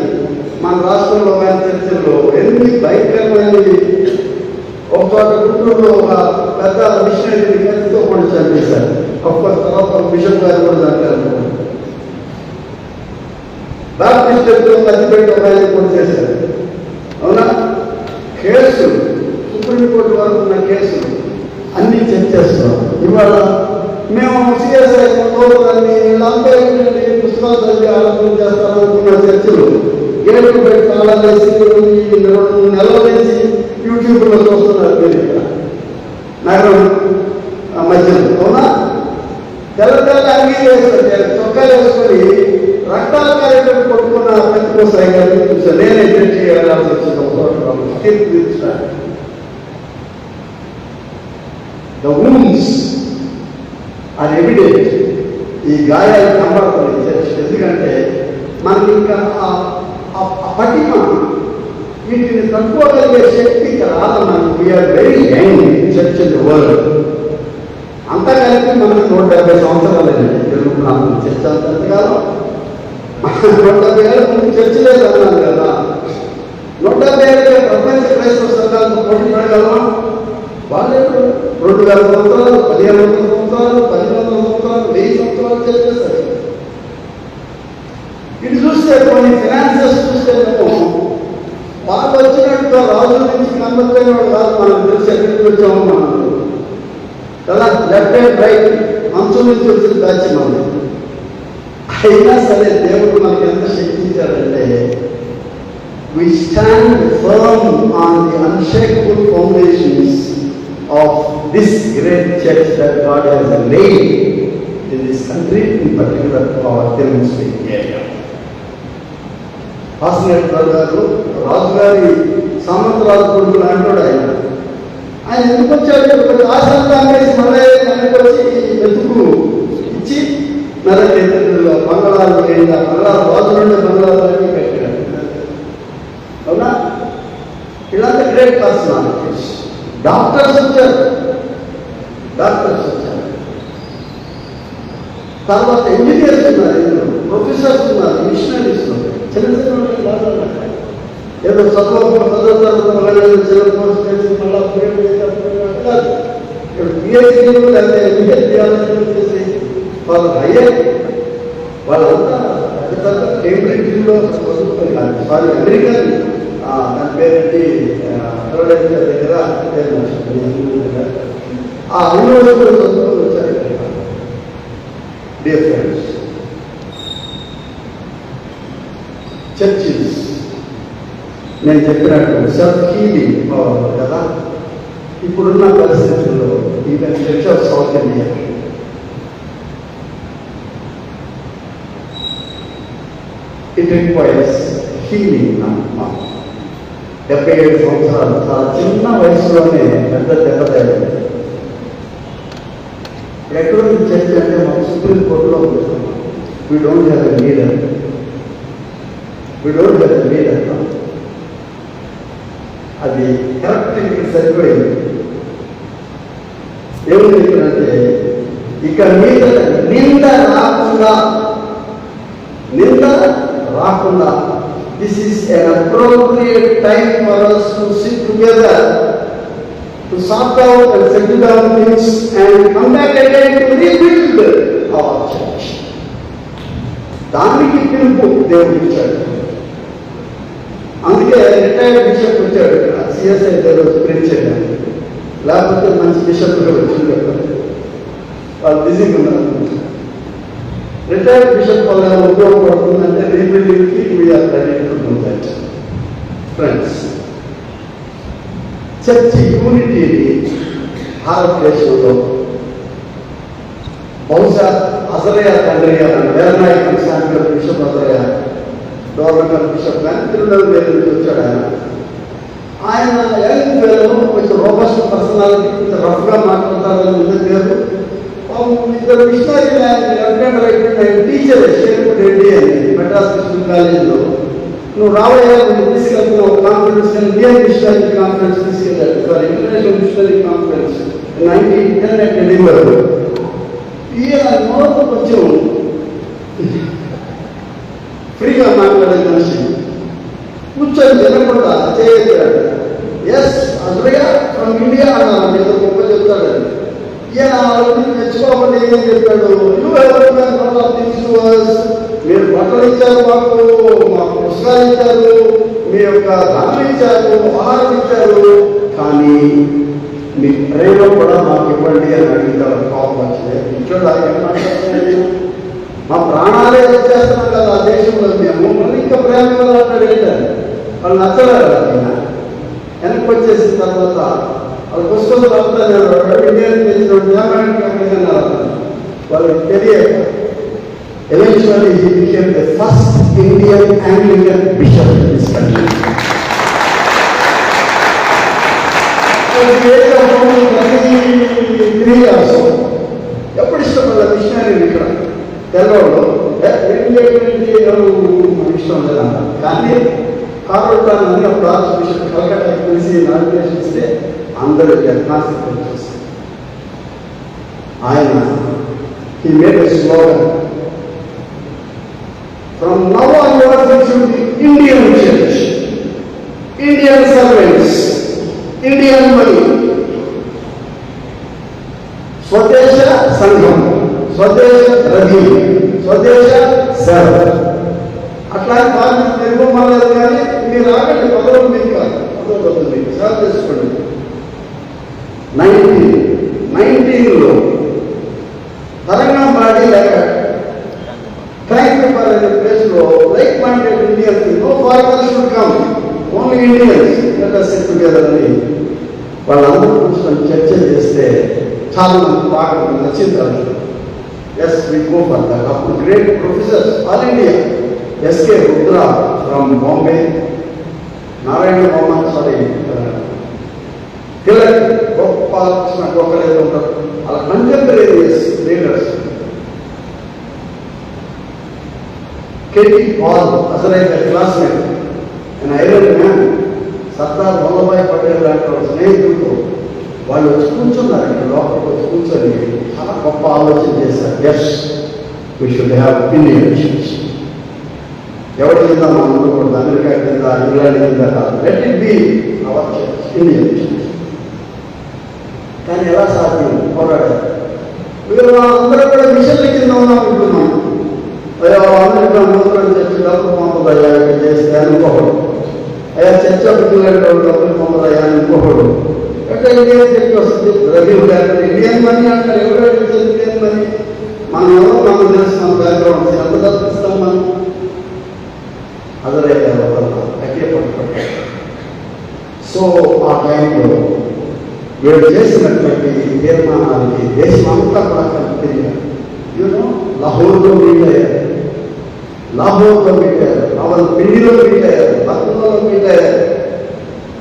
మన రాష్ట్రంలో కానీ చర్చల్లో ఎన్ని భయంకరమైనవి. ఒక చోట గుంటూరులో ఒక పెద్ద మిషనరీ కత్తితో కూడా చంపేశారు. ఒక్కొక్క తర్వాత బిషప్ గారు కూడా చంపారు. బాప్టిస్ట్ కత్తి పెట్టి ఒక ఆయన కూడా చేశారు. అవునా? కేసు సుప్రీంకోర్టు వరకు ఉన్న కేసులు అన్ని చర్చేస్తున్నాం. ఇవాళ మేము సిఎస్ఐ అన్ని పుస్తకాలు చదివి ఆలోచన చేస్తామనుకున్న చర్చలు గేట్లు పెట్టి చాలా వేసి 2 నెలల నుంచి యూట్యూబ్లో చూస్తున్నారు. మీరు ఇక్కడ నగరం మధ్యలో అవునా తెల్ల తెల్ల అంగీ వేసుకొని చొక్కాలు వేసుకొని రక్తాల కార్యక్రమం కొట్టుకున్న పెద్దకోసాయి గారిని చూసాను. నేనే జడ్జి వెళ్ళాల్సి వచ్చిన తీర్పు తీర్చాను. The wounds are evident. ఈ గాయాలు కనబడుతుంది చర్చ్. ఎందుకంటే మనకి ఇంకా పటిమ వీటిని తట్టుకోగలిగే శక్తి రాదు మనకి. We are very young church in the world. అంతా కలిపి మనకి 170 సంవత్సరాలండి తెలుగు ప్రాంతం చర్చ. అంతకాలం 170 ఏళ్ళ ముందు చర్చ లేదు అన్నాను కదా. 170 ఏళ్ళ ప్రపంచ క్రైస్తవ సంఘాలతో పోటీ పడగలమా? వాళ్ళు 2000 సంవత్సరాలు, 1500 సంవత్సరాలు, 1100 సంవత్సరాలు, 1000 సంవత్సరాలు చేస్తారు. ఇటు చూస్తే కొన్ని ఫినాన్సెస్ చూస్తేనేమో వాళ్ళు వచ్చినట్టుగా రాజుల నుంచి కనబడిన వాడు కాదు. మనకు తెలిసి ఎక్కడికి వచ్చామో మనం కదా. లెఫ్ట్ అండ్ రైట్ అంశం నుంచి వచ్చిన బ్యాచ్ మనం. అయినా సరే దేవుడు మనకి ఎంత శక్తి ఇచ్చాడంటే we stand firm on the unshakable foundations of this great church that God has laid in this country, in particular our Telugu speaking area. హాస్నేట్ గారు రాజుగారి సామంతరాజు కొడుకు లాంటి ఆయన ఎందుకు వచ్చాడు? ఆశంతా అనేసి మళ్ళీ వెనక్కి వచ్చి వెతుకు ఇచ్చి నరకేంద్రులు బంగాళాలు బంగాళాలు రాజు నుండి బంగాళాలన్నీ కట్టాడు. అవునా? ఇలాంటి గ్రేట్ పర్సనాలిటీస్. డాక్టర్స్ వచ్చారు, తర్వాత ఇంజనీర్స్ ఉన్నారు, ఇందులో ప్రొఫెసర్స్ ఉన్నారు, మిషనరీస్ ఉన్నారు. చిన్న చిన్న ఏదో చదువుతారు చిన్న కోర్స్ చేసి మళ్ళీ పిహెచ్డీలు లేదా ఎంబీఏ చేసి వాళ్ళు అయ్యే వాళ్ళంతా పెద్ద కేంబ్రిడ్జ్లో సారీ అమెరికన్ దాని పేరేంటి దగ్గర ఆ యూనివర్సిటీలో చదువుకొని వచ్చారు. డియర్ ఫ్రెండ్స్, చర్చెస్ నేను చెప్పినట్టు సెల్ఫ్ హీలింగ్ పవర్ కదా. ఇప్పుడున్న పరిస్థితుల్లో even church of south India it requires healing. 77 సంవత్సరాలు చాలా చిన్న వయసులోనే పెద్ద దెబ్బతేలేదు. ఎక్కడుంది చర్చ అంటే మాకు సుప్రీంకోర్టులో కూర్చున్నాం. We don't have a leader. అది కరెక్ట్ ఇక్కడ సరిపోయింది. ఏమని చెప్పినంటే ఇక మీద నింద రాకుండా this is an appropriate time for us to sit together to sort out and settle down things and come back again to rebuild our church. దానికి పిలుపు దేవుడు ఇచ్చాడు. అందుకే రిటైర్డ్ బిషప్ వచ్చాడు ఇక్కడ సిఎస్ఐ రోజు ప్రింట్ చేయడానికి. లేకపోతే మంచి బిషప్గా వచ్చింది కదా, వాళ్ళు బిజీగా ఉన్నారు. రిటైర్డ్ బిషప్ వల్ల ఉపయోగపడుతుందంటే రీబిల్డింగ్కి we're ready to do that. Friends, church యూనిటీని భారతదేశంలో బహుశా అసలే తండ్రి గారు వేరనాయకుడు శాంతి బిషప్ అసలే గవర్నమెంట్ బిషప్ కానీ తిరువనూరు నుంచి వచ్చాడు. ఆయన యంగ్ ఫెలో, కొంచెం రోబస్ట్ పర్సనాలిటీ, కొంచెం రఫ్గా మాట్లాడతారని ముందు పేరు. ఇద్దరు మిషనరీ ఆయన left and right teacher Sherwood Eddy Eddy అని మెడ్రాస్ క్రిస్టియన్ కాలేజీలో నువ్వు రాబోయే తీసుకెళ్తున్న ఒక కాన్ఫరెన్స్ ఇండియన్ మిషనరీ కాన్ఫరెన్స్ తీసుకెళ్ళాడు, sorry international missionary conference 1910 at Edinburgh. ఈయన నోరు కొంచెం ఫ్రీగా మాట్లాడే మనిషి కూర్చొని తినకుండా చేయగలిగాడు. ఎస్ అసలుగా ఫ్రమ్ ఇండియా అన్నాను, ఏదో గొప్ప చెప్తాడు. ఈయన మెచ్చుకోకుండా ఏం చెప్పాడు, మీరు బట్టలు ఇచ్చారు, మాకు పుస్తకాలు ఇచ్చారు, మీ యొక్క ధనం ఇచ్చారు, ఆహారం ఇచ్చారు, కానీ మీ ప్రేమ కూడా మాకు ఇవ్వండి అని అడిగితే కోపం వచ్చింది. ఇంట్లో మా ప్రాణాలే వచ్చేస్తున్నాం కదా ఆ దేశంలో, మేము మళ్ళీ ఇంకా ప్రేమ కదా అంటాడు. ఏంటంటే వాళ్ళు నచ్చలేదు ఆయన. వెనక్కి వచ్చేసిన తర్వాత వాళ్ళు పుస్తకం రాస్తారు, ఇండియన్ తెలిసిన వాళ్ళకి తెలియక eventually he became the first Indian Anglican bishop in this country. ఎప్పుడు ఇష్టపడ్డ మిషనరీ ఇక్కడ తెల్లవాళ్ళు ఇష్టం లేదన్న, కానీ కారుతానని అప్పుడు ఆర్చ్ బిషప్ కలకట్టా కలిసి నామినేషన్ ఇస్తే అందరూ యజ్ఞాసితం చేస్తారు. ఆయన he made a slogan, from now onwards it should be Indian church, Indian servants, Indian money, స్వదేశ సంఘం, స్వదేశ రవి, స్వదేశ సేవ. అట్లాంటి బాధ్యత నిర్మలేదు, కానీ మీరు ఆగండి, పదవులు మీకు కాదు, పదవులు మీకు సేవ చేసుకోండి. 1919లో తరంగంబాడి లేక ట్యాంక్పాల్ అనే ప్లేస్లో like minded Indians, no foreigners should come, only Indians let us sit together అని వాళ్ళందరూ కూర్చొని చర్చ చేస్తే చాలా మంది బాగా నచ్చింది. Yes we go for that. అప్పుడు great professors all India, S K Rudra from Bombay, Narayana Mohan, sorry Tilak, Gopalakrishna Gokhale ఉంటారు, అలా కంటెంపరీస్ లీడర్స్. కేటీ పాల్ అసలైన classmate, and iron man Sardar Vallabhbhai Patel లాంటి వాళ్ళ స్నేహితులతో వాళ్ళు వచ్చి కూర్చున్నారు. ఇక్కడ లోపలికి వచ్చి కూర్చొని చాలా గొప్ప ఆలోచన చేశారు. Yes we should have Indian church. ఎవరి కింద మనం ఉండకూడదు, అమెరికా కింద, ఇంగ్లాండ్ కింద కాదు, let it be our church, Indian church. కానీ ఎలా సాధ్యం? పోరాడారు. వీళ్ళు అందరూ కూడా మిషన్ల కింద ఉన్నామనుకున్నాం. అమెరికా నూతన చర్చ డబ్బులు పంపదయ్యా ఇక్కడ చేస్తే అనుకోకూడదు, అయ్యా చర్చ డబ్బులు పంపదయ్యా అనుకోకూడదు. అంటే ఇండియన్ చర్చ వస్తుంది, రవి గారు ఇండియన్ మనీ అంటారు. ఎవరైతే ఇండియన్ మనీ మనం ఎవరో మనకు తెలుస్తున్నాం, బ్యాక్గ్రౌండ్ ఎంత తప్పిస్తాం మనం. అదరే గట్టిగా పట్టుకుంటాం. సో ఆ టైంలో వీళ్ళు చేసినటువంటి తీర్మానాలకి దేశం అంతా కూడా కనిపించారు. యూనో లాహోర్లో మీట్ అయ్యారు, లాహోర్లో మీట్ అయ్యారు, రావల్పిండిలో మీట్ అయ్యారు, లక్నోలో మీట్ అయ్యారు.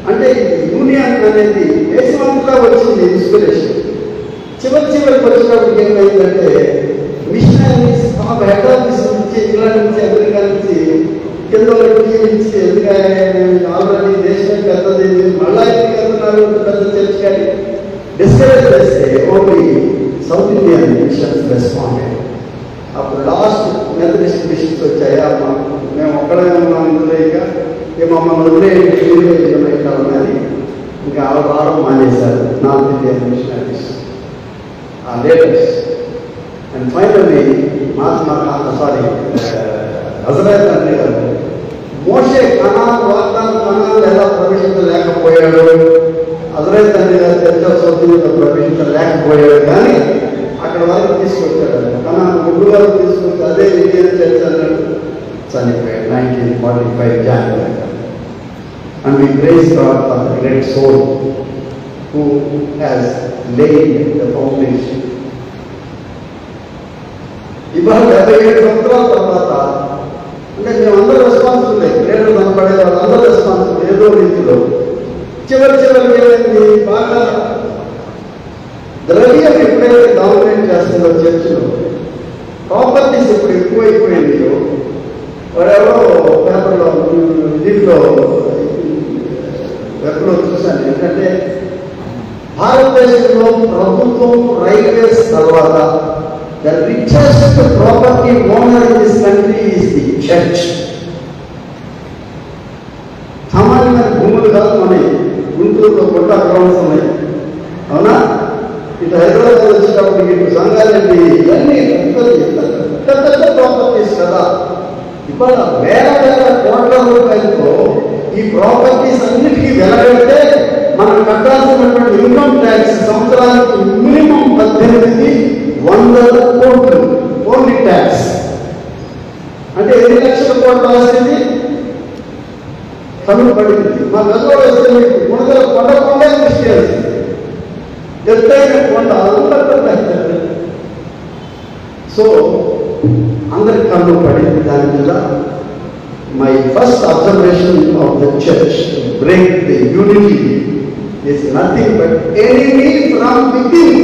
అంటే యూనియన్ అనేది దేశం అంతా వచ్చింది ఇన్స్పిరేషన్. చివరికి వచ్చినప్పుడు ఏమైందంటే మిషనరీస్ తమ హెడ్ ఆఫీస్ నుంచి, ఇంగ్లాండ్ నుంచి, అమెరికా నుంచి, కింద నుంచి, ఎందుకంటే ఆల్రెడీ దేశం పెద్దది, మళ్ళా ఇంటికి వెళ్తున్నారు పెద్ద చర్చ, కానీ డిస్కరేజ్ చేస్తే only south Indian missions responded. అప్పుడు లాస్ట్ మెథడిస్ట్ మిషన్స్ వచ్చాయా, మేము ఒక్కడే ఉన్నాం ఇందులో, ఇక మమ్మల్ని వదిలేయాలని ఇంకా రావడం మానేశారు నార్త్ ఇండియన్ మిషనరీస్, ఆ leaders. And finally Mahatma sorry Hazrat తండ్రి గారు మోషే కనాన్ వాగ్దాన కనాన్ ఎలా ప్రవేశించలేకపోయాడు, హజరత్ తండ్రి గారు చర్చ సౌత్యంలో ప్రవేశించలేకపోయాడు, కానీ అక్కడ వరకు తీసుకొచ్చాడు. కనాన్ గుడ్డు వరకు తీసుకొచ్చి అదే ఇండియన్ చర్చ అన్నాడు, చనిపోయాడు 1945 January. And we praise God for the great soul who has laid the foundation. ఇవాళ 77 సంవత్సరాల తర్వాత అంటే మేమందరూ రెస్పాన్సిబుల్, లీడర్ కనపడే వాళ్ళందరూ రెస్పాన్సిబుల్ ఏదో రీతిలో. చివరికి ఏమైంది, బాగా ద్రవ్యం ఎప్పుడైతే డామినేట్ చేస్తుందో చర్చిలో, ప్రాపర్టీస్ ఎప్పుడు ఎక్కువైపోయిందో వాడెవరో పేపర్లో దీంట్లో వెబ్లో చూశాను ఏంటంటే భారతదేశంలో ప్రభుత్వం రైల్వేస్ తర్వాత the richest property owner in this country is the church. సామాన్యమైన భూములు కాదు, మన గుంటూరులో కొట్ట గ్రౌండ్స్ ఉన్నాయి, అవునా? ఇటు హైదరాబాద్ వచ్చేటప్పటికి ఇటు సంగారెడ్డి ఇవన్నీ పెద్ద పెద్ద ప్రాపర్టీస్ కదా. ఇవాళ వేల వేల కోట్ల రూపాయలతో ఈ ప్రాపర్టీస్ అన్నిటికీ వెలగడితే మనం కట్టాల్సినటువంటి ఇన్కమ్ ట్యాక్స్ సంవత్సరానికి మినిమం 18,100 కోట్లు ఓన్లీ ట్యాక్స్. అంటే 8 లక్షల కోట్లు రాసింది కనుక పడింది. మా గతంలో వస్తే మీకు కొండల కొండ క్రిస్టియన్స్ ఎత్తైన కొండ అంత. సో అందరికి కన్ను పడింది దాని మీద. My first observation of the church break the unity is nothing but enemy from within.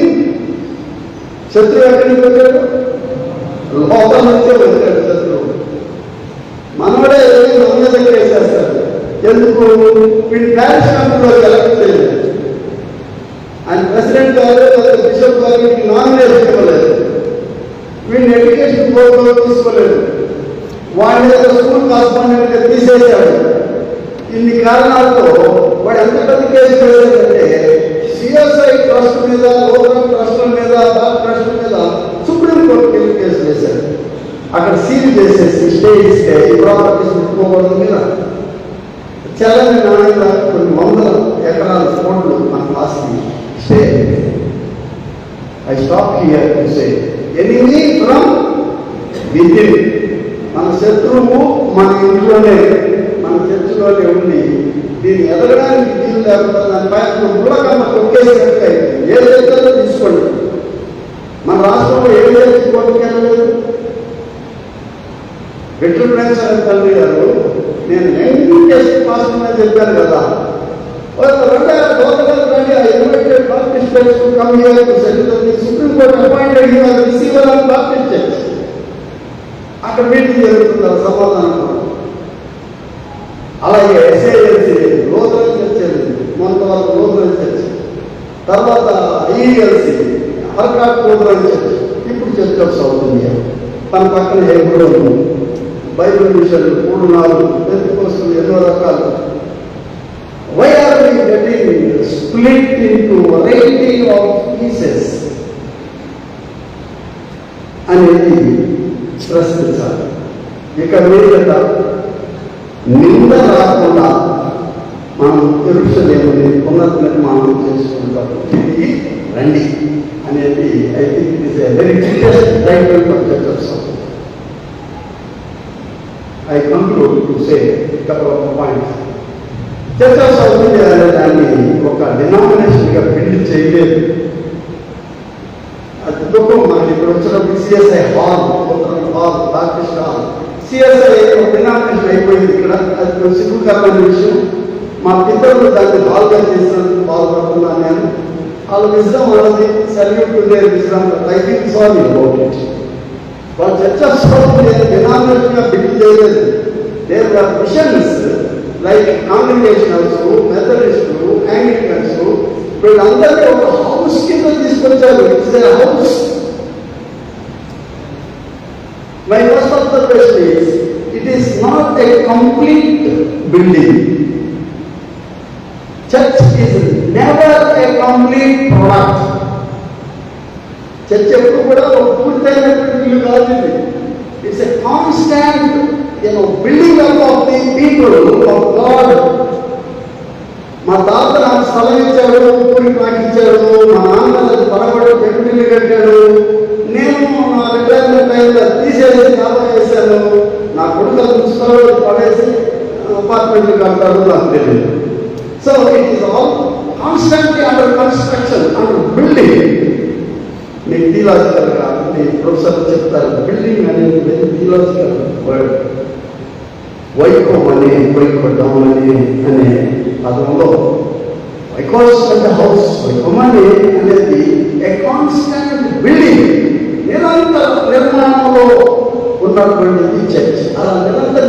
శత్రువు ఎక్కడి నుంచి వచ్చాడు? లోపల నుంచే వచ్చాడు శత్రువు. మనోడే మన మీద వేసేస్తాడు. ఎందుకు? వీడి ప్యారిస్ కమిటీలో ఎలక్ట్ చేయలేదు, ఆయన ప్రెసిడెంట్ గారు బిషప్ గారు వీటికి నామినేషన్ ఇవ్వలేదు, వీడిని ఎడ్యుకేషన్ బోర్డులో తీసుకోలేదు, వాడిని స్కూల్ కరస్పాండెంట్గా తీసేశాడు. ఇన్ని కారణాలతో వాడు ఎంత పెద్ద కేసు వేశాడంటే సిఎస్ఐ ట్రస్ట్ మీద, లోకల్ ట్రస్టుల మీద, బాబ్ ట్రస్ట్ మీద సుప్రీంకోర్టుకి వెళ్ళి కేసు వేశాడు. అక్కడ సీల్ చేసేసి స్టే ఇస్తే ఈ ప్రాపర్టీస్ ముట్టుకోకూడదు మీద చలని నాణ్యత కొన్ని వందల ఎకరాల కోట్లు మనకు ఆస్తి stay. I stop here to say enemy from within. మన శత్రువు మన ఇంట్లోనే, మన చర్చిలోనే ఉండి దీన్ని ఎదగడానికి వీలు లేకుండా దాని పైన మూలకమ్మ తొక్కేసినట్టు ఏ చర్చలో తీసుకోండి. మన రాష్ట్రంలో ఏ చర్చి కోర్టుకెళ్ళలేదు. వెంకటేశ్వర తల్లి గారు నేను 19 కేసు పాస్ అని చెప్పాను కదా, supreme court appointed receiver of Baptist church. అక్కడ మీటింగ్ జరుగుతుంది సమాధానం. అలాగే ఎస్ఐఎల్సి లోతరన్ చర్చ్, కొంతవరకు లోతరన్ చర్చ్, తర్వాత ఐఎల్సి హర్కాట్ లోతరన్ చర్చ్, ఇప్పుడు చర్చ్ ఆఫ్ సౌత్ ఇండియా. తన పక్కన ఎప్పుడో బైబిల్ మిషన్లు 3-4 పెంతెకోస్తులు ఎన్నో రకాలు. Why are we getting split into variety of pieces అనేది ప్రశ్నించాలి. ఇక మీద నింద రాకుండా మనం యెరూషలేముని పునర్నిర్మాణం చేసుకుంటాం. ఇది రండి అనేది I think it is a very detest title for church of south. I conclude to say a couple of points. Church of south India అనే దాన్ని ఒక డినామినేషన్గా బిల్డ్ చేయలేదు. అది దుఃఖం. మనకి ఇప్పుడు వచ్చినప్పుడు CSI hall, Baptist hall, CSI ఒక డినామినేషన్ అయిపోయింది. ఇక్కడ అది సిగ్గుకరమైన విషయం. మా పితరులు దాన్ని హాల్గా చేసినందుకు బాధపడుతున్నాను నేను. వాళ్ళ విజయం వాళ్ళది, సల్యూట్ టు దేర్ విజయం. I think sorry about it. వాళ్ళు చర్చ్ ఆఫ్ సౌత్ ఇండియా డినామినేషన్గా బిల్డ్ చేయలేదు. There are missions like congregationals, మెథడిస్టులు, యాంగ్లికన్స్, వీళ్ళందరినీ ఒక హౌస్ కింద తీసుకొచ్చారు. It's a house. My first observation is it is not a complete building. Church is never a complete product. చర్చ్ ఎప్పుడు కూడా ఒక పూర్తయినటువంటి ఇల్లు కాదు. It's a constant building up of the people of God. మా తాత నాకు స్థలం ఇచ్చాడు, ఊరికి నాకు ఇచ్చాడు, మా నాన్న పడబడి పెట్టుబడి కట్టాడు, నేను నా రిటైర్మెంట్ టైంలో తీసేసి దాబా వేశాను, నా కొడుకు పుస్తకాలు పడేసి అపార్ట్మెంట్లు కడతాడు, నాకు తెలియదు. So it is all constantly under construction, under building. మీకు థియలాజికల్గా మీ ప్రొఫెసర్లు చెప్తారు బిల్డింగ్ అనేది వెరీ థియలాజికల్ వర్డ్. వైకోమని, వైకోడమని అనే పదంలో వైకోస్ అంటే హౌస్, వైకోమని అనేది ఏ కాన్స్టాంట్ బిల్డింగ్, నిరంతర నిర్మాణంలో ఉన్నటువంటిది చర్చ్. అలా నిరంతర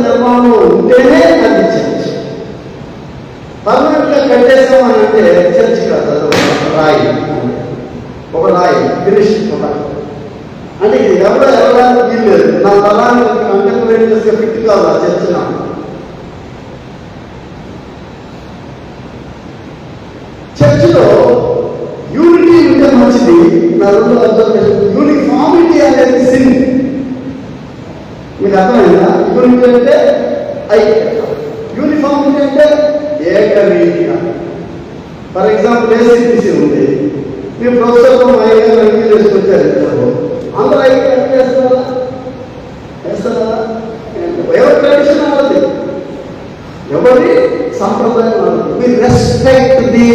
దేవాలయం అని అంటే చర్చ్ కాదు, అది ఒక రాయి, ఒక రాయి ఫినిష్ అంటే ఇది ఎవరో ఎవరైనా వీల్లేదు. నా తలాన్ని కంటెంపరేట్ చేస్తే ఫిట్ కాదు ఆ చర్చ్. చర్చిలో యూనిటీ ఉంటే మంచిది. నా రెండు అబ్జర్వేషన్, యూనిఫార్మిటీ అనేది సిన్. మీకు అర్థమైందా? యూనిటీ అంటే ఐక్యత, యూనిఫార్మిటీ అంటే ఏకరీతిగా. ఫర్ ఎగ్జాంపుల్ ఏసీపీసీ ఉంది, మీరు ప్రొఫెసర్తో ఐదు అంగీలు వేసుకొచ్చారు, అందరూ ఐదు అంగీలు వేస్తారా? వేస్తారా? ఎవరి ట్రెడిషన్ వాళ్ళది, ఎవరి సంప్రదాయం వాళ్ళది. We respect the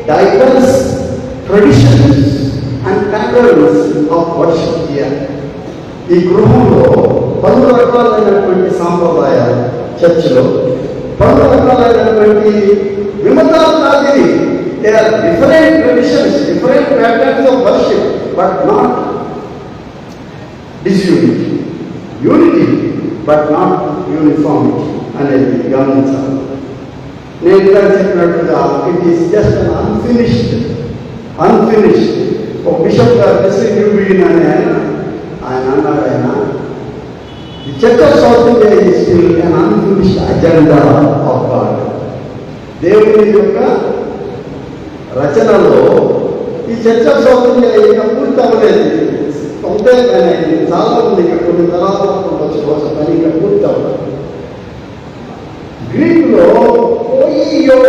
diverse traditions and patterns of worship here. ఈ గృహంలో 10 రకాలైనటువంటి సాంప్రదాయాలు, చర్చిలో 10 రకాలైనటువంటి విమతాలు కాదు. They are different traditions, different patterns of worship, but not disunity. Unity but not uniformity అనేది గమనించాలి. నేను ఇలా చెప్పినట్టుగా ఇట్ ఈస్ జస్ట్ అన్ఫినిష్డ్. ఒక బిషప్ గారు బిగిన్ అని ఆయన అన్నాడు, the church of south India is still an unfinished agenda of God. దేవుని యొక్క రచనలో ఈ చర్చ్ ఆఫ్ సౌత్ ఇండియా ఇంకా పూర్తి అవ్వలేదు. కొంతే కానీ చాలా మంది ఇక్కడ కొన్ని తరాలు వచ్చి కానీ ఇంకా పూర్తి అవ్వలేదు. గ్రీకులో పోయియో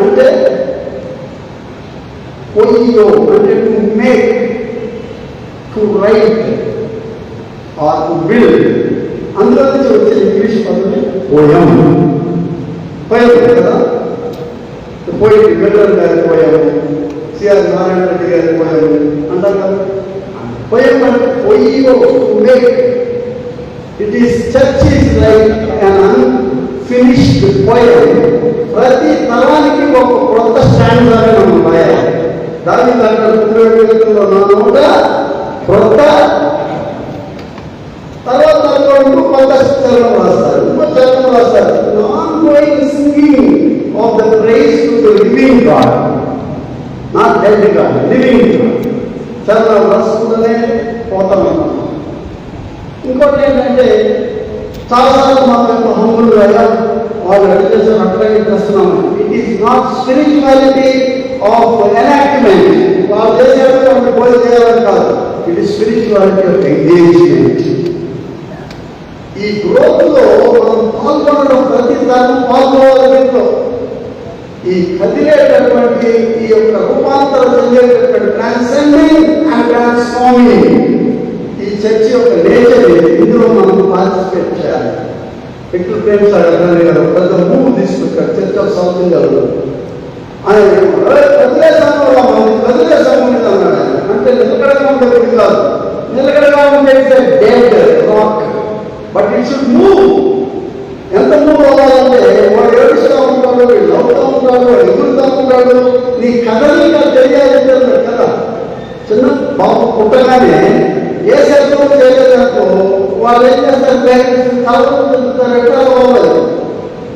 అంటే to make, to write or to build. అందులో నుంచి వచ్చే ఇంగ్లీష్ పదమే పోయం కదా. పోయిట్ బిల్డర్ గారి పోయం, సిఆర్ నారాయణ రెడ్డి గారి పోయం అంటారు కదా. పోయం అంటే పోయియో, to make. It is church is like an unfinished poem. ప్రతి తరానికి ఒక కొత్త స్టాండ్ అని మనం రాయాలి. దాని నా నోట కొత్త, తర్వాత కొత్త చరణం రాస్తారు, ఇంకో చరణం రాస్తారు. Non going singing of the praise to the living God, not dead God, living God. చరణం రాసుకుంటూనే పోతాం. ఇంకోటి ఏంటంటే చాలాసార్లు మా యొక్క హంగులు కదా వాళ్ళు అడిగేసారు, అట్లాగే చేస్తున్నాము. It is not spirituality of enactment. వాళ్ళు చేసేవాళ్ళు వాళ్ళు పోయి చేయాలని కాదు. It is spirituality of engagement. ఈ గ్రోత్ లో మనం పాల్గొనడం, ప్రతి దాన్ని పాల్గొనాలి. దీంట్లో ఈ కదిలేటటువంటి ఈ యొక్క రూపాంతరం చెందేటటువంటి ట్రాన్సెండింగ్ అండ్ ట్రాన్స్ఫార్మింగ్ ఈ చర్చ్ యొక్క నేచర్ ఇది. ఇందులో మనం పార్టిసిపేట్ చేయాలి. పిక్చర్ ఫ్రేమ్స్ అడగలేదు, పెద్ద మూవ్ తీసుకొచ్చాడు చర్చ్ ఆఫ్ సౌత్ ఇండియాలో. ఆయన కదిలేసాము అన్నాడు. అంటే నిలకడగా ఉండేది కాదు, నిలకడగా ఉండే dead rock, but it should move. ఎంత మూవ్ అవ్వాలంటే వాడు ఏడుస్తూ ఉంటాడు, నవ్వుతూ ఉంటాడు, ఎగురుతూ ఉంటాడు. నీ కదలిక తెలియాలి కదా. చిన్న బాబు పుట్టగానే ఏ శబ్దం చేయలేదనుకో వాళ్ళు ఏం చేస్తారు, పేరెంట్స్ కాలం చెప్తారు, ఎట్లా అవ్వాలి.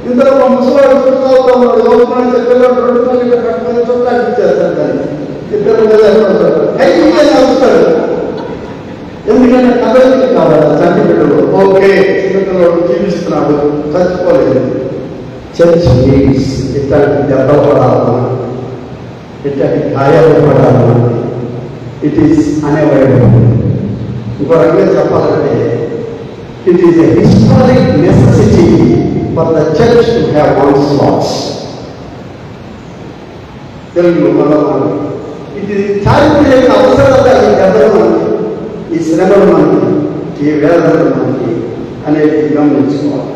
ఇందులో మా ముసలాడు చుట్టూ ఉన్నాడు, గవర్నమెంట్ పిల్లలు 2 మంది కట్టుకొని చుట్టూ ఇచ్చేస్తారు. దాన్ని ఇద్దరు మీద నడుస్తాడు. ఎందుకంటే కదలిక కావాలి. తండ్రి బిడ్డలు ఓకే, చిన్నపిల్లడు జీవిస్తున్నాడు, చచ్చిపోలేదు. చర్చ్ నీడ్స్ ఇట్లాంటి దెబ్బ పడాలన్నా, ఇట్లాంటి గాయాలు పడాలన్నా ఇట్ ఈస్ అన్అవాయిడబుల్. ఇంకో రకంగా చెప్పాలంటే it is a historic necessity for the church to have onslaughts. తెలుగులో మనం ఇది చారిత్రక అవసరత. ఈ దెబ్బలు మనకి, ఈ శ్రమలు మనకి, ఈ వేదనలు మనకి అనేది గమనించుకోవాలి.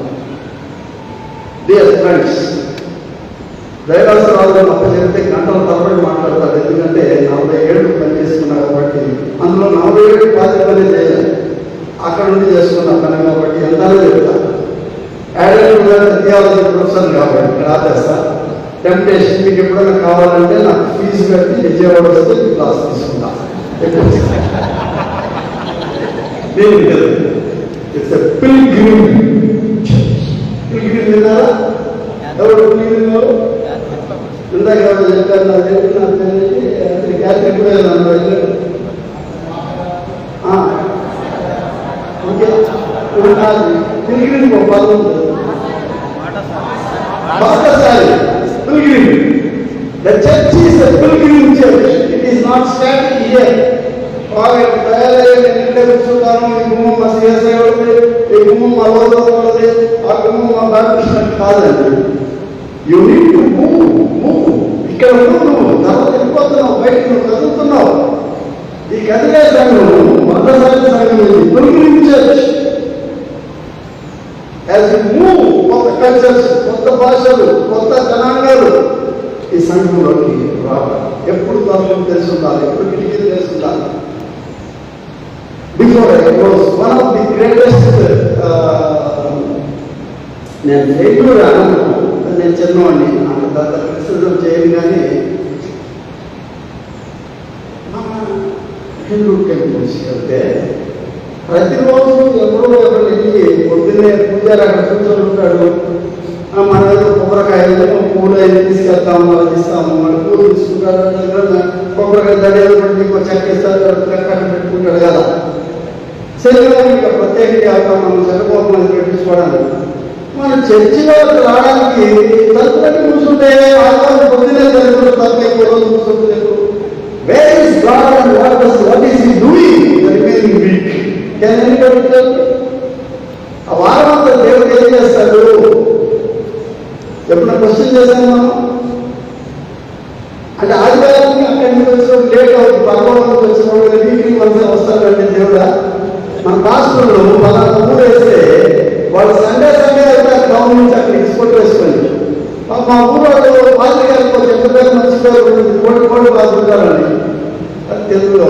డియర్ ఫ్రెండ్స్, దైవాసరాలు అప్పచెప్తే గంటల తరబడి మాట్లాడతారు. ఎందుకంటే 40 ఏళ్ళు పనిచేసుకున్నారు కాబట్టి, అందులో 40 ఏళ్ళు 10 పని చేయాలి. అక్కడ నుండి చేసుకున్న పని కాబట్టి ఎంతనే చెప్తారు. థియాలజీ ప్రొఫెసర్ కాబట్టి రాజేస్తా టెంప్టేషన్. మీకు ఎప్పుడైనా కావాలంటే నాకు ఫీజు కట్టి విజయవాడ వస్తే క్లాస్ తీసుకుంటా. It's a pilgrim church. Pilgrim విన్నారా? ఎవరు పిల్గ్రిమ్? ఇందాక ఎవరు చెప్పారు నాకు తెలిసి క్యాథలిక్ కూడా ఓకే పిలిగ్రిమ్ పదం pilgrim. The church is a pilgrim church. It is not static here. తయారయ్యే కూర్చుంటాను, ఈ గుమ్మం మా సిఎస్ఐ వాళ్ళది, ఈ గుమ్మం మా రోజు వాళ్ళది, ఆ గుమ్మం మా బాప్టిస్ట్ కాదండి. You need to move. ఇక్కడ నువ్వు తర్వాత వెళ్ళిపోతున్నావు, బయటకు నువ్వు కదులుతున్నావు. ఈ కదిలే సంఘం మొదటిసారి సంఘం ఇది pilgrim church. As you move, కొత్త కల్చర్స్, కొత్త భాషలు, కొత్త జనాంగాలు ఈ సంఘంలోకి రావాలి. ఎప్పుడు తలుపులు తెలుసుండాలి, ఎప్పుడు కిటికీలు తెలుసుండాలి. Before it was one of the greatest. నేను ఫెయిల్యూర్ అన్నాను, నేను చిన్నవాడిని, నాకు దాంట్లో క్రిటిసిజం చేయను. కానీ మన హిందూ టెంపుల్స్ వెళ్తే ప్రతిరోజు ఎప్పుడో ఎవరు వెళ్ళి పొద్దున్నే పూజారి అక్కడ కూర్చొని ఉంటాడు. మన ఏదో కొబ్బరికాయలు పూలు అవి తీసుకెళ్తాము, వాళ్ళు ఇస్తాము, మన పూలు తీసుకుంటారు, కొబ్బరికాయ దడియాలు పెట్టి చెక్కిస్తారు, చెక్క పెట్టుకుంటాడు కదా. శరీరం ఇంకా ప్రత్యేకంగా మనం చనిపోకుండా పెట్టించుకోవడానికి మన చర్చిలోకి రావడానికి తలుపులకి కూర్చుంటే ఆదివారం పొద్దునే తలుపులు తలుపు రోజు కూర్చుంటలేదు. Where is God and what is he doing the remaining week? Can anybody tell? ఆ వారం అంతా దేవుడు ఏం చేస్తాడు? ఎప్పుడైనా క్వశ్చన్ చేశాను మనం. అంటే ఆదివారానికి అక్కడి నుంచి వచ్చిన లేట్ అవుతుంది, భగవంతుడికి వచ్చిన వాళ్ళు వీక్లీ వన్స్ వస్తారంటే దేవుడా. మన పాస్టర్లు మన ఊరు వేస్తే వాళ్ళు సండే టౌన్ నుంచి అక్కడ ఎక్స్పోర్ట్ వేసుకొని మా ఊరు వాళ్ళు కాకపోతే ఎంత పేరు మంచి పేరు కోటి బాగుంటారని తెలుగులో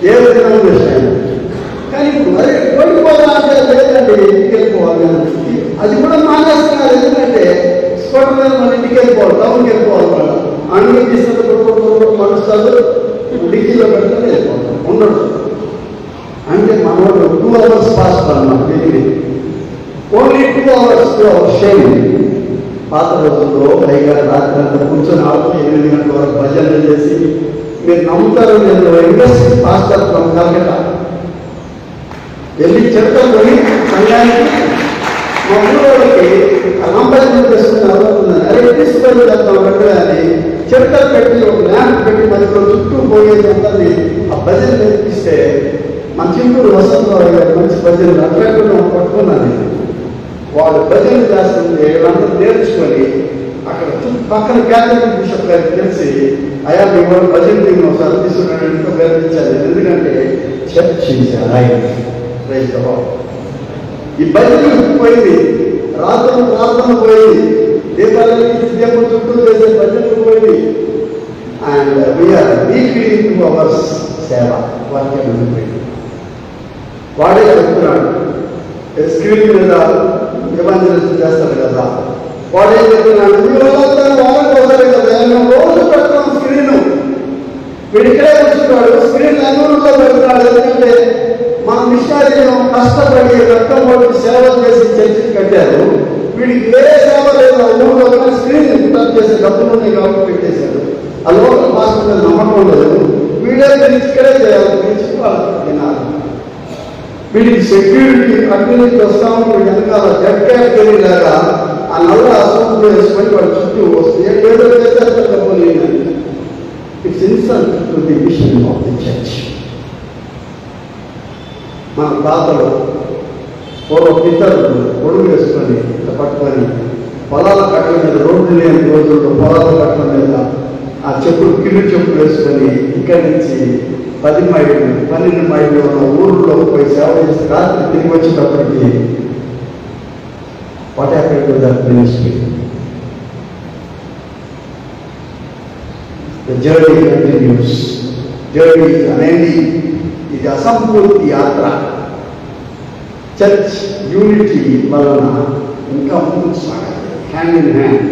ఏ విధంగా విషయం. కానీ ఇప్పుడు మరి కోడిపోవాలంటే లేదండి, ఇంటికి వెళ్ళిపోవాలి. అది కూడా మానేస్తున్నారు. ఎందుకంటే స్కూటర్ మీద మన ఇంటికి వెళ్ళిపోవాలి, టౌన్కి వెళ్ళిపోవాలి. వాళ్ళు అన్ని తీసుకుంటూ మనుషులు డిక్కీలో పెట్టుకుని వెళ్ళిపోతాం ఉండడు. అంటే మనోడు 2 hours ఫాస్ట్ అన్నాం degree, only 2 hours to our shame. పాత రోజుల్లో పైగా రాత్రి అంతా కూర్చొని 8 గంటల వరకు భజనలు చేసి, మీరు నమ్ముతారు నేను ఇండస్ట్రీ పాస్టర్ కలకట వెళ్ళి చెప్తాను సంఘానికి. మా ఊళ్ళోకి నంబర్ చేసుకున్నారు, అరే తీసుకొని వెళ్తాం పెట్టాలి. చెట్టాలు పెట్టి ఒక ల్యాంప్ పెట్టి మధ్యలో చుట్టూ పోయేది అందరినీ ఆ భజన నేర్పిస్తే మన చిత్తూరు వసంతరావు గారు మంచి భజనలు అట్లా పట్టుకున్నాను. వాళ్ళు భజన చేస్తుంటే వీళ్ళందరూ నేర్చుకొని అక్కడ పక్కన క్యాథలిక్ బిషప్ గారికి తెలిసి, అయ్యా మీ వాళ్ళు భజన దిగిన ఒకసారి తీసుకున్నాడు ఎంతో గర్వించాలి. ఎందుకంటే చర్చ్ ఈ భజన పోయింది, రాత్రులు ప్రార్థన పోయింది, దీపం చుట్టూ చేసే భజనలు పోయింది. అండ్ వీఆర్ వీక్లీ 2 hours సేవ వాక్యం ఉండిపోయింది. వాడే చెప్తున్నాడు, స్క్రీన్ మీద ఎవాంజలిజం చేస్తారు కదా, వాడే చెప్తున్నాడు మీ వాళ్ళంతా వాళ్ళకి వస్తారు కదా, రోజు పెడతాం స్క్రీన్. వీడు ఇక్కడే కూర్చుంటాడు, స్క్రీన్ అన్నూరులో పెడుతున్నాడు. ఎందుకంటే మన మిషనరీలో కష్టపడి రక్తం పడి సేవలు చేసి చర్చికి కట్టారు. వీడికి ఏ సేవ లేదు, ఊళ్ళో స్క్రీన్ టచ్ చేసే డబ్బులు ఉన్నాయి కాబట్టి పెట్టేశాడు. ఆ లోకల్ పాస్టర్ మీద నమ్మకం లేదు, వీడే ఇక్కడే చేయాలి, వినాలి. వీడికి సెక్యూరిటీ అటు నుంచి వస్తాము, వీడి వెనకాల డెడ్ కేటగిరీ లాగా ఆ నల్ల అసూలు వేసుకొని వాడు చుట్టూ వస్తే ఏదో చేస్తారు డబ్బులు. It's insult to the machine of the church. మన తాతలు పితరులు ఒడుగు వేసుకొని పట్టుకొని పొలాల కట్టల మీద, రోడ్డు లేని రోజుల్లో పొలాల కట్టల మీద ఆ చెప్పులు కింది చెప్పులు వేసుకొని ఇక్కడి నుంచి 10 మైళ్ళు 12 మైళ్ళు ఉన్న ఊళ్ళో పోయి సేవ చేసి రాత్రి తిరిగి వచ్చేటప్పటికి what happened to that ministry? The journey continues. Journey అనేది ఇది అసంపూర్తి యాత్ర. చర్చ్ యూనిటీ వలన ఇంకా ముందుకు సాగాలి, హ్యాండ్ ఇన్ హ్యాండ్.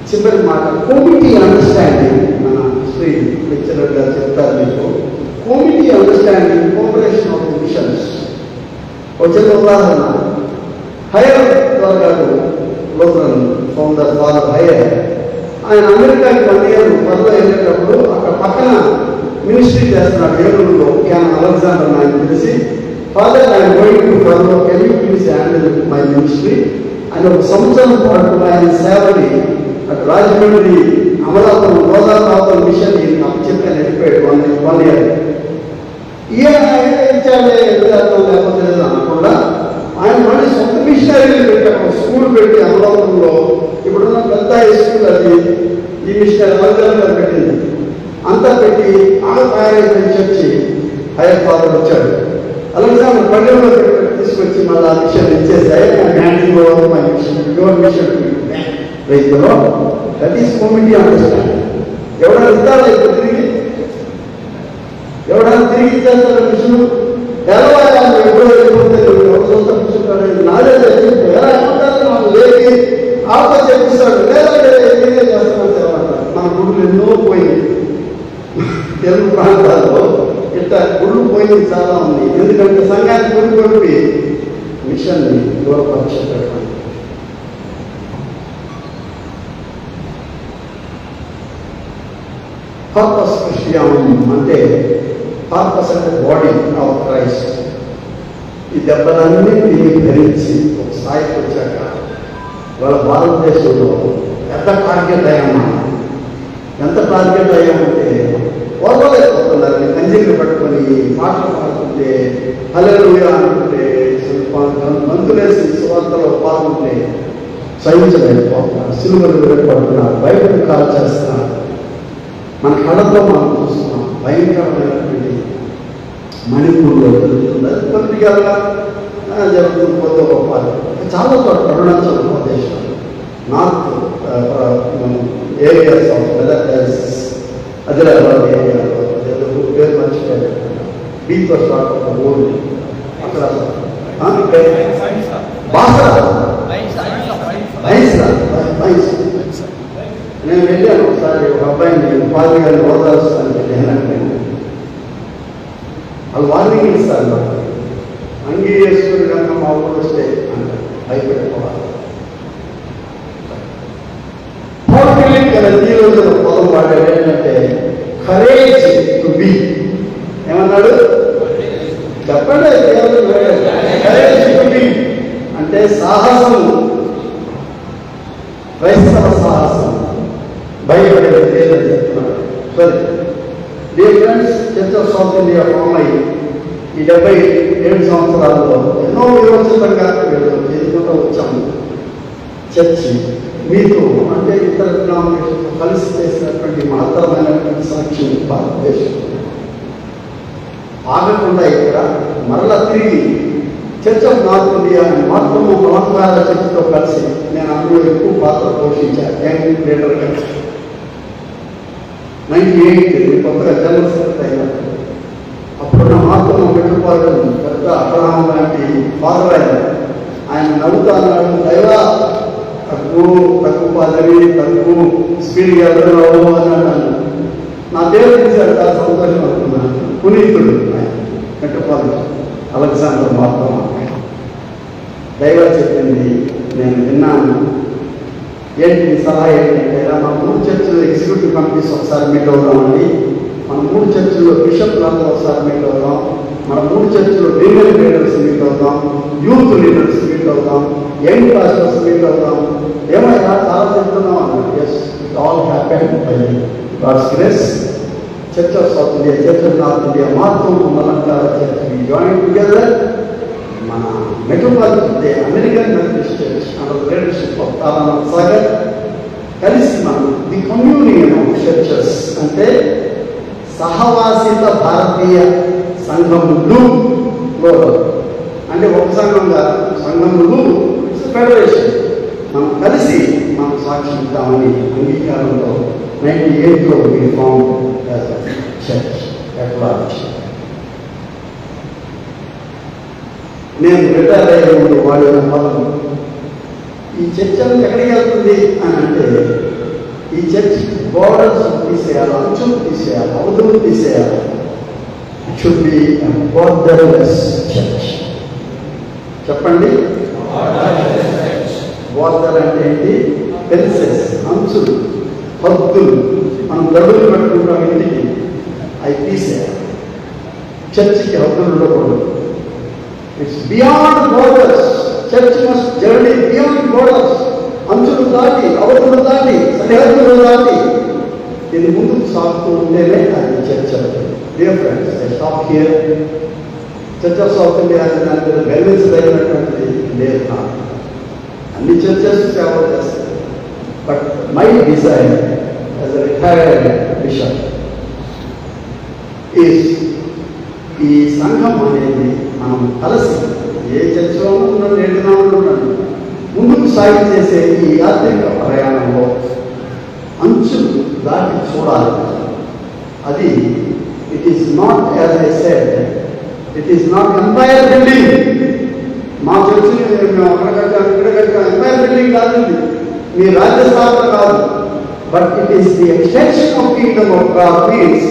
చివరి మాట కమిటీ అండర్స్టాండింగ్. మన శ్రీ లెక్చరర్ గారు చెప్తారు మీకు, committee understanding cooperation of the machines. వచ్చిన ఉదాహరణ, హైయర్ ఎడ్వర్డ్ గారు లూథరన్ ఫౌండర్ ఫాదర్ హయ్యర్, ఆయన అమెరికాకి 1 year త్వరలో వెళ్ళేటప్పుడు అక్కడ పక్కన మినిస్ట్రీ చేస్తున్నాడు ఏలూరులో. క్యాన్ అలెగ్జాండర్ ఆయన పిలిచి, father I'm going to furlough, can you please handle my ministry అని ఒక సంవత్సరం పాటు ఆయన సేవని అటు రాజమండ్రి అమలాపురం గోదావరి మిషన్ చెప్పి ఆయన వెళ్ళిపోయాడు 1 year. ఈయన ఇచ్చాడే ఎదురు లేకపోతే అనకుండా ఆయన మళ్ళీ సొంత మిషనరీలు పెట్టాడు, స్కూల్ పెట్టి అమలాపురంలో. ఇప్పుడున్న పెద్ద హై స్కూల్ అది ఈ మిషనరీ అలెగ్జాండర్ పెట్టింది. అంతా పెట్టి బాగా తయారైపోయి చర్చి హయ్యర్ ఫాదర్ వచ్చాడు. అలెగ్జాండర్ పల్లెల్లో తీసుకొచ్చి మళ్ళీ ఆ మిషన్ ఇచ్చేసాయి. Handing over my mission, your mission రైతులో దట్ ఈస్ కమిటీ అండర్స్టాండ్. ఎవరైనా ఇస్తారా ఇప్పుడు తిరిగి? ఎవరైనా తిరిగి ఇచ్చేస్తారా మిషన్? తెల్లవారు ఎప్పుడో వెళ్ళిపోతే ఎవరు చూస్తా కూర్చుంటాడు, నాదే ఎలా ఏమంటారు మనం లేకి ఆపద చెప్పిస్తాడు, లేదంటే ఏదే చేస్తామని చెప్పంటారు. మన గుళ్ళు ఎన్నో పోయింది తెలుగు ప్రాంతాల్లో, ఇట్లా గుళ్ళు పోయింది చాలా ఉంది. ఎందుకంటే సంఘానికి గురి కొట్టి మిషన్ని దూరపరిచేటటువంటి పర్పస్ క్రిస్టియానిటీ అంటే పర్పస్ అంటే బాడీ ఆఫ్ క్రైస్ట్. ఈ దెబ్బలన్నింటినీ ధరించి ఒక స్థాయికి వచ్చాక వాళ్ళ భారతదేశంలో పెద్ద టార్గెట్ అయ్యామా. ఎంత టార్గెట్ అయ్యామంటే ఓర్వలేకపోతున్నారు. కంజీలు పట్టుకొని పాటలు పాడుతుంటే, హల్లెలూయా అనుకుంటే, మంతులేసి సువార్తలో పాల్గొంటే సహించలేకపోతున్నారు. సిలువలు పడుతున్నారు, బయటకు కాల్ చేస్తున్నారు. మన కళ్ళతో మనం చూస్తున్నాం. భయంకరమైనటువంటి మణిపూర్లో జరుగుతుంది, అది పొలిటికల్గా జరుగుతుంది. కొత్త గొప్పలు చాలా చోట్ల Arunachal Pradesh, north areas of Adilabad ఏరియాలో పేరు మర్చిపోయారు, బీచ్తో స్టార్ట్ ఒక ఊరు అక్కడ నేను వెళ్ళాను ఒకసారి. ఒక అబ్బాయిని ఉపాధి గారిని ఓదార్స్తానికి వెళ్ళాను. వాళ్ళు వార్నింగ్ ఇస్తారు నాకు, అంగీ వేసుకుని కనుక మా ఊరు వస్తే అంటారు భయపెట్టుకోవాలి. ఈ రోజు పదం వాడాడు ఏంటంటే కరేజ్ టు బి. ఏమన్నాడు చెప్పండి? కరేజ్ టు బి అంటే సాహసము, క్రైస్తవ సాహసం, భయపడేది లేదని చెప్తున్నాడు. సరే dear friends, church of south India form అయ్యి ఈ 77 సంవత్సరాల్లో ఎన్నో విరోచితంగా ఎదుర్కొంటూ వచ్చాము. చర్చి మీతో అంటే ఇతర డినామినేషన్తో కలిసి చేసినటువంటి మహత్తరమైనటువంటి సాక్ష్యం భారతదేశం ఆగకుండా ఇక్కడ మరలా తిరిగి చర్చ్ ఆఫ్ నార్త్ ఇండియా మొత్తం మహత్వాల చర్చితో కలిసి నేను అందులో ఎక్కువ పాత్ర పోషించాను. యంగ్ లీడర్గా 98 కొత్తగా జనరల్ సెక్రటరీ అయినప్పుడు అప్పుడున్న మహత్వం మెట్రోపాలిటన్ పెద్ద అబ్రహాం లాంటి ఫాదర్ ఆయన నవ్వుతా అన్నాడు, దైవా తక్కువ పదవి తక్కువ స్పీడ్గా వెళ్ళవు అన్నాడు. నా దేవుడు తీశాడు, చాలా సంతోషం అనుకున్నాను. పునీతుడు మెట్రోపాలిటన్ అలెగ్జాండర్ మాత్రం దైవ చెప్పింది నేను విన్నాను. ఏంటి సలహా ఏంటంటే, మన 3 చర్చిలో ఎగ్జిక్యూటివ్ కమిటీస్ ఒకసారి మీట్ అవుదామండి, మన 3 చర్చిలో బిషప్లందరూ ఒకసారి మీట్ అవుదాం, మన 3 చర్చిలో లీగల్ లీడర్స్ మీట్ అవుదాం, యూత్ లీడర్స్ మీట్ అవుదాం, యంగ్ పాస్టర్స్ మీట్ అవుదాం. ఏమైనా చాలా చెప్తున్నాం అన్నారు. Yes, it all happen by God's grace. Church of south India, Church of North India మాత్రం మలంకార చర్చ్ జాయిన్ టుగెదర్. మన metropolitan American Methodist church under leadership of Taranath Sagar కలిసి మనం ది కమ్యూనియన్ ఆఫ్ చర్చెస్ అంటే సహవాసిత భారతీయ సంఘములు అంటే ఒక సంఘంగా సంఘములు ఫెడరేషన్ మనం కలిసి మనం సాక్షిద్దామని అంగీకారంతో 98లో we formed as a church at large. నేను రిటైర్ అయ్యే ముందు వాడిన పదం ఈ చర్చ్ ఎక్కడికి వెళ్తుంది అని అంటే, ఈ చర్చ్ బోర్డర్స్ తీసేయాలి, అంచులు తీసేయాలి, అవధులు తీసేయాలి. It should be borderless church. చెప్పండి, బోర్డర్ అంటే ఏంటి? ఫెన్సెస్, అంచులు, హద్దులు. మనం గడువులు పెట్టుకుంటాం ఇంటికి, అవి తీసేయాలి. చర్చికి హద్దులు ఉండకూడదు. It's beyond borders. Church must journey beyond borders. అంచులు దాటి, అవధులు దాటి, సరిహద్దులు దాటి ఇది ముందుకు సాగుతూ ఉంటేనే అది చర్చ్ అవుతుంది. Dear friends, I stop here. Church of south India అనే దాని మీద గర్వించదగినటువంటిది లేదు నాకు. అన్ని చర్చెస్ సేవ చేస్తాయి. But my Dzire as a retired bishop is ఈ సంఘం అనేది మనం కలిసి ఏ చర్చలో ఉన్నాడు, ఏడుగా ఉంటున్నాడు, ముందుకు సాగి చేసే ఈ యాత్రిక ప్రయాణంలో అంచులు దాటి చూడాలి. అది it is not, as I said, it is not empire building. మా చర్చి మేము అక్కడ కట్టాం, ఇక్కడ కట్టాం. ఎంపైర్ బిల్డింగ్ కాదు, మీ రాజ్య స్థాపన కాదు. But it is the extension of kingdom of God. Means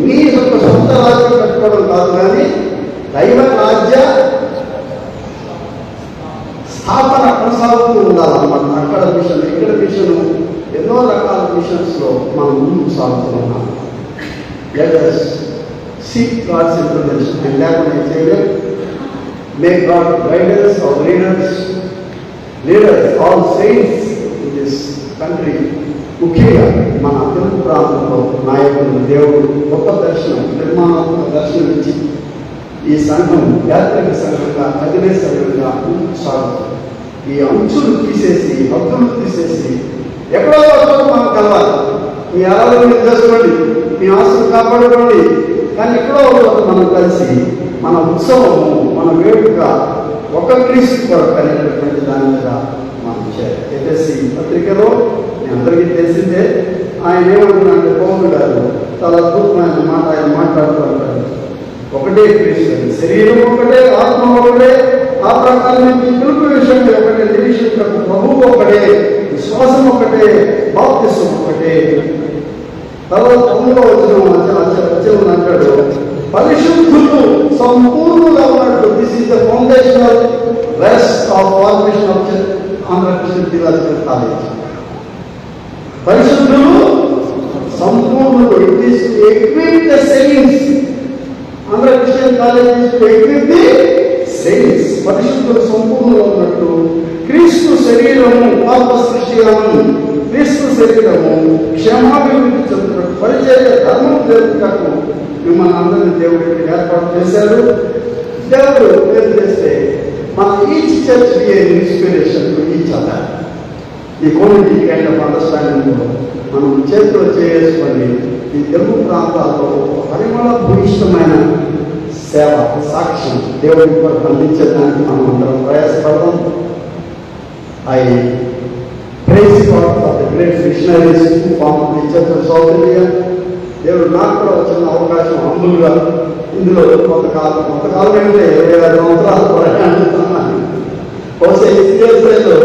మీ సొంత రాజ్యం కట్టుకోవడం కాదు, కానీ దైవ రాజ్య స్థాపన కొనసాగుతూ ఉండాలన్నమాట. అక్కడ మిషన్, ఇక్కడ మిషన్, ఎన్నో రకాల మిషన్స్లో మనం ముందుకు సాగుతున్నాం. Let us seek God's intervention and లేకుండా చేయలేదు. Make God guidance of leaders, all saints in this country. ముఖ్యంగా మన తెలుగు ప్రాంతంలో నాయకులు, దేవుడు గొప్ప దర్శనం, నిర్మాణాత్మక దర్శనం ఇచ్చి ఈ సంఘం యాత్రిక సంఘంగా, కదిలే సంఘంగా ముందుకు సాగుతుంది. ఈ అంచులు తీసేసి, హద్దులు తీసేసి ఎక్కడో మనం కలవాలి. మీ ఆరాధన చేసుకోండి, మీ ఆస్తులు కాపాడుకోండి, కానీ ఎక్కడో మనం కలిసి మన ఉత్సవము, మన వేడుక ఒక క్రీస్తు కొరకు అనేటటువంటి దాని మీద మనం చేయాలి. ఎఫెసీ పత్రికలో మీ అందరికీ తెలిసిందే. ఆయన ఏమంటున్నారంటే, పౌలు గారు చాలా అద్భుతమైన మాట ఆయన మాట్లాడుతూ ఉంటారు. ఒకటే క్రీస్తు, శరీరం ఒకటే, ఆత్మ ఒకటే, ఆ ప్రకారం పిలుపు విషయంలో ఒకటే, నిరీక్షణ ప్రభువు ఒకటే, విశ్వాసం ఒకటే, బాప్తిసం ఒకటే. తర్వాత 9వ వచనం అంటాడు, పరిశుద్ధులు సంపూర్ణంగా ఉన్నట్టు. This is the foundational rest of formation of Andhra Christian theological college. పరిశుద్ధులు సంపూర్ణులు. It is to equip the saints. Andhra Christian college is to equip the saints. పరిశుద్ధులు సంపూర్ణంగా ఉన్నట్టు క్రీస్తు శరీరము పాప సృష్టిరము, క్రీస్తు శరీరము క్షమాభివృద్ధి చెందుతున్నట్టు పరిచర్య ధర్మం జరుగుటకు మిమ్మల్ని అందరినీ దేవుడు ఏర్పాటు చేశాడు. దేవుడు పేరు చేస్తే మన each church be a inspiration to each other. ఈ క్వాలిటీ కైండ్ ఆఫ్ అండర్స్టాండింగ్లో మనం చేతిలో చేసుకొని ఈ తెలుగు ప్రాంతాల్లో పరిమళ భూయిష్టమైన సేవ, సాక్ష్యం దేవుడి కొరకు అందించడానికి మనం అందరం ప్రయాసపడతాం. I praise God for the great missionaries who formed the church of south India. దేవుడు నాకు కూడా వచ్చిన అవకాశం హంబుల్గా ఇందులో కొంతకాలం అంటే 26 సంవత్సరాలు ప్రయాణిస్తున్నాను. బహుశా ఇస్రాయేల్లో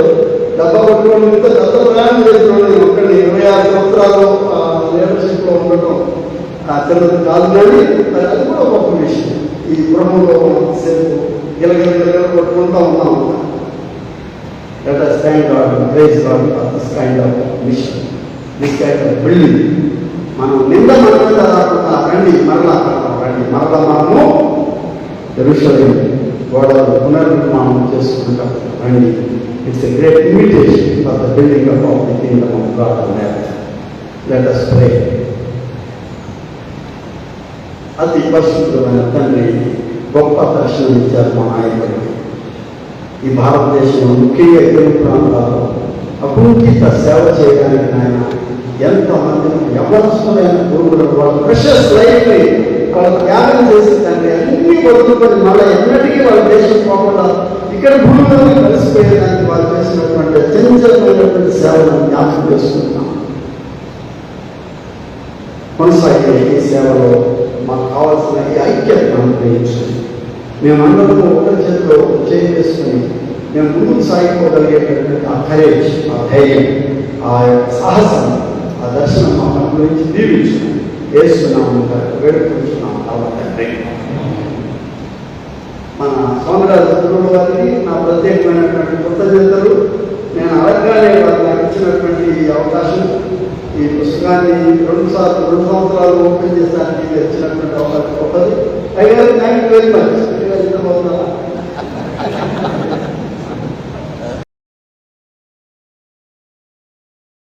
డబ్బా పట్టుకోవడం పెద్ద ప్రయాణం చేస్తున్నాను. ఒక్కడిని 26 సంవత్సరాలు లీడర్షిప్లో ఉండటం చిన్నది కాదు, కానీ అది కూడా గొప్ప విషయం. ఈ గృహంలో సేపు గిలగిల కొట్టుకుంటూ ఉన్నాం. Let us thank God and praise God for this kind of mission, this kind of building. మనం నింద మన మీద రాకుండా రండి, మరలా మనము యెరూషలేము గోడలు పునర్నిర్మాణం చేసుకుంటాం రండి. It's a great invitation for the building of the Kingdom of God on earth. Let us pray. అతి పరిశుద్ధమైన తండ్రి, గొప్ప దర్శనం ఇచ్చారు మా నాయకుడికి. ఈ భారతదేశంలో ముఖ్యంగా తెలుగు ప్రాంతాల్లో అకుంఠిత సేవ చేయడానికి నాయన ఎంతమందిని యవనస్తులైన గురువులు వాళ్ళ ప్రెషస్ లైఫ్ని వాళ్ళు త్యాగం చేసి తండ్రి అన్ని వదులుకొని మళ్ళీ ఎన్నటికీ వాళ్ళ దేశం పోకుండా ఇక్కడ భూమిలో కలిసిపోయేదానికి వాళ్ళు చేసినటువంటి చంచలమైనటువంటి సేవలను జ్ఞాపకం చేసుకుంటున్నాం. కొనసాగే ఈ సేవలో మాకు కావాల్సిన ఈ ఐక్యతను అనుగ్రహించండి. మేమందరూ ఒకరి చేతిలో చేసుకుని మేము ముందుకు సాగిపోగలిగేటటువంటి ఆ కరేజ్, ఆ ధైర్యం, ఆ సాహసం, ఆ దర్శనం మాకు అనుగ్రహించి దీవించు. వేస్తున్నాము, వేడుకుంటున్నాము. కాబట్టి మన సోమరాజు గురువు గారికి నా ప్రత్యేకమైనటువంటి కృతజ్ఞతలు. నేను అవకాశం, ఈ పుస్తకాన్ని 2 సంవత్సరాలు ఓపెన్ చేసడానికి వచ్చినటువంటి అవకాశం గొప్పది. Thank you very much.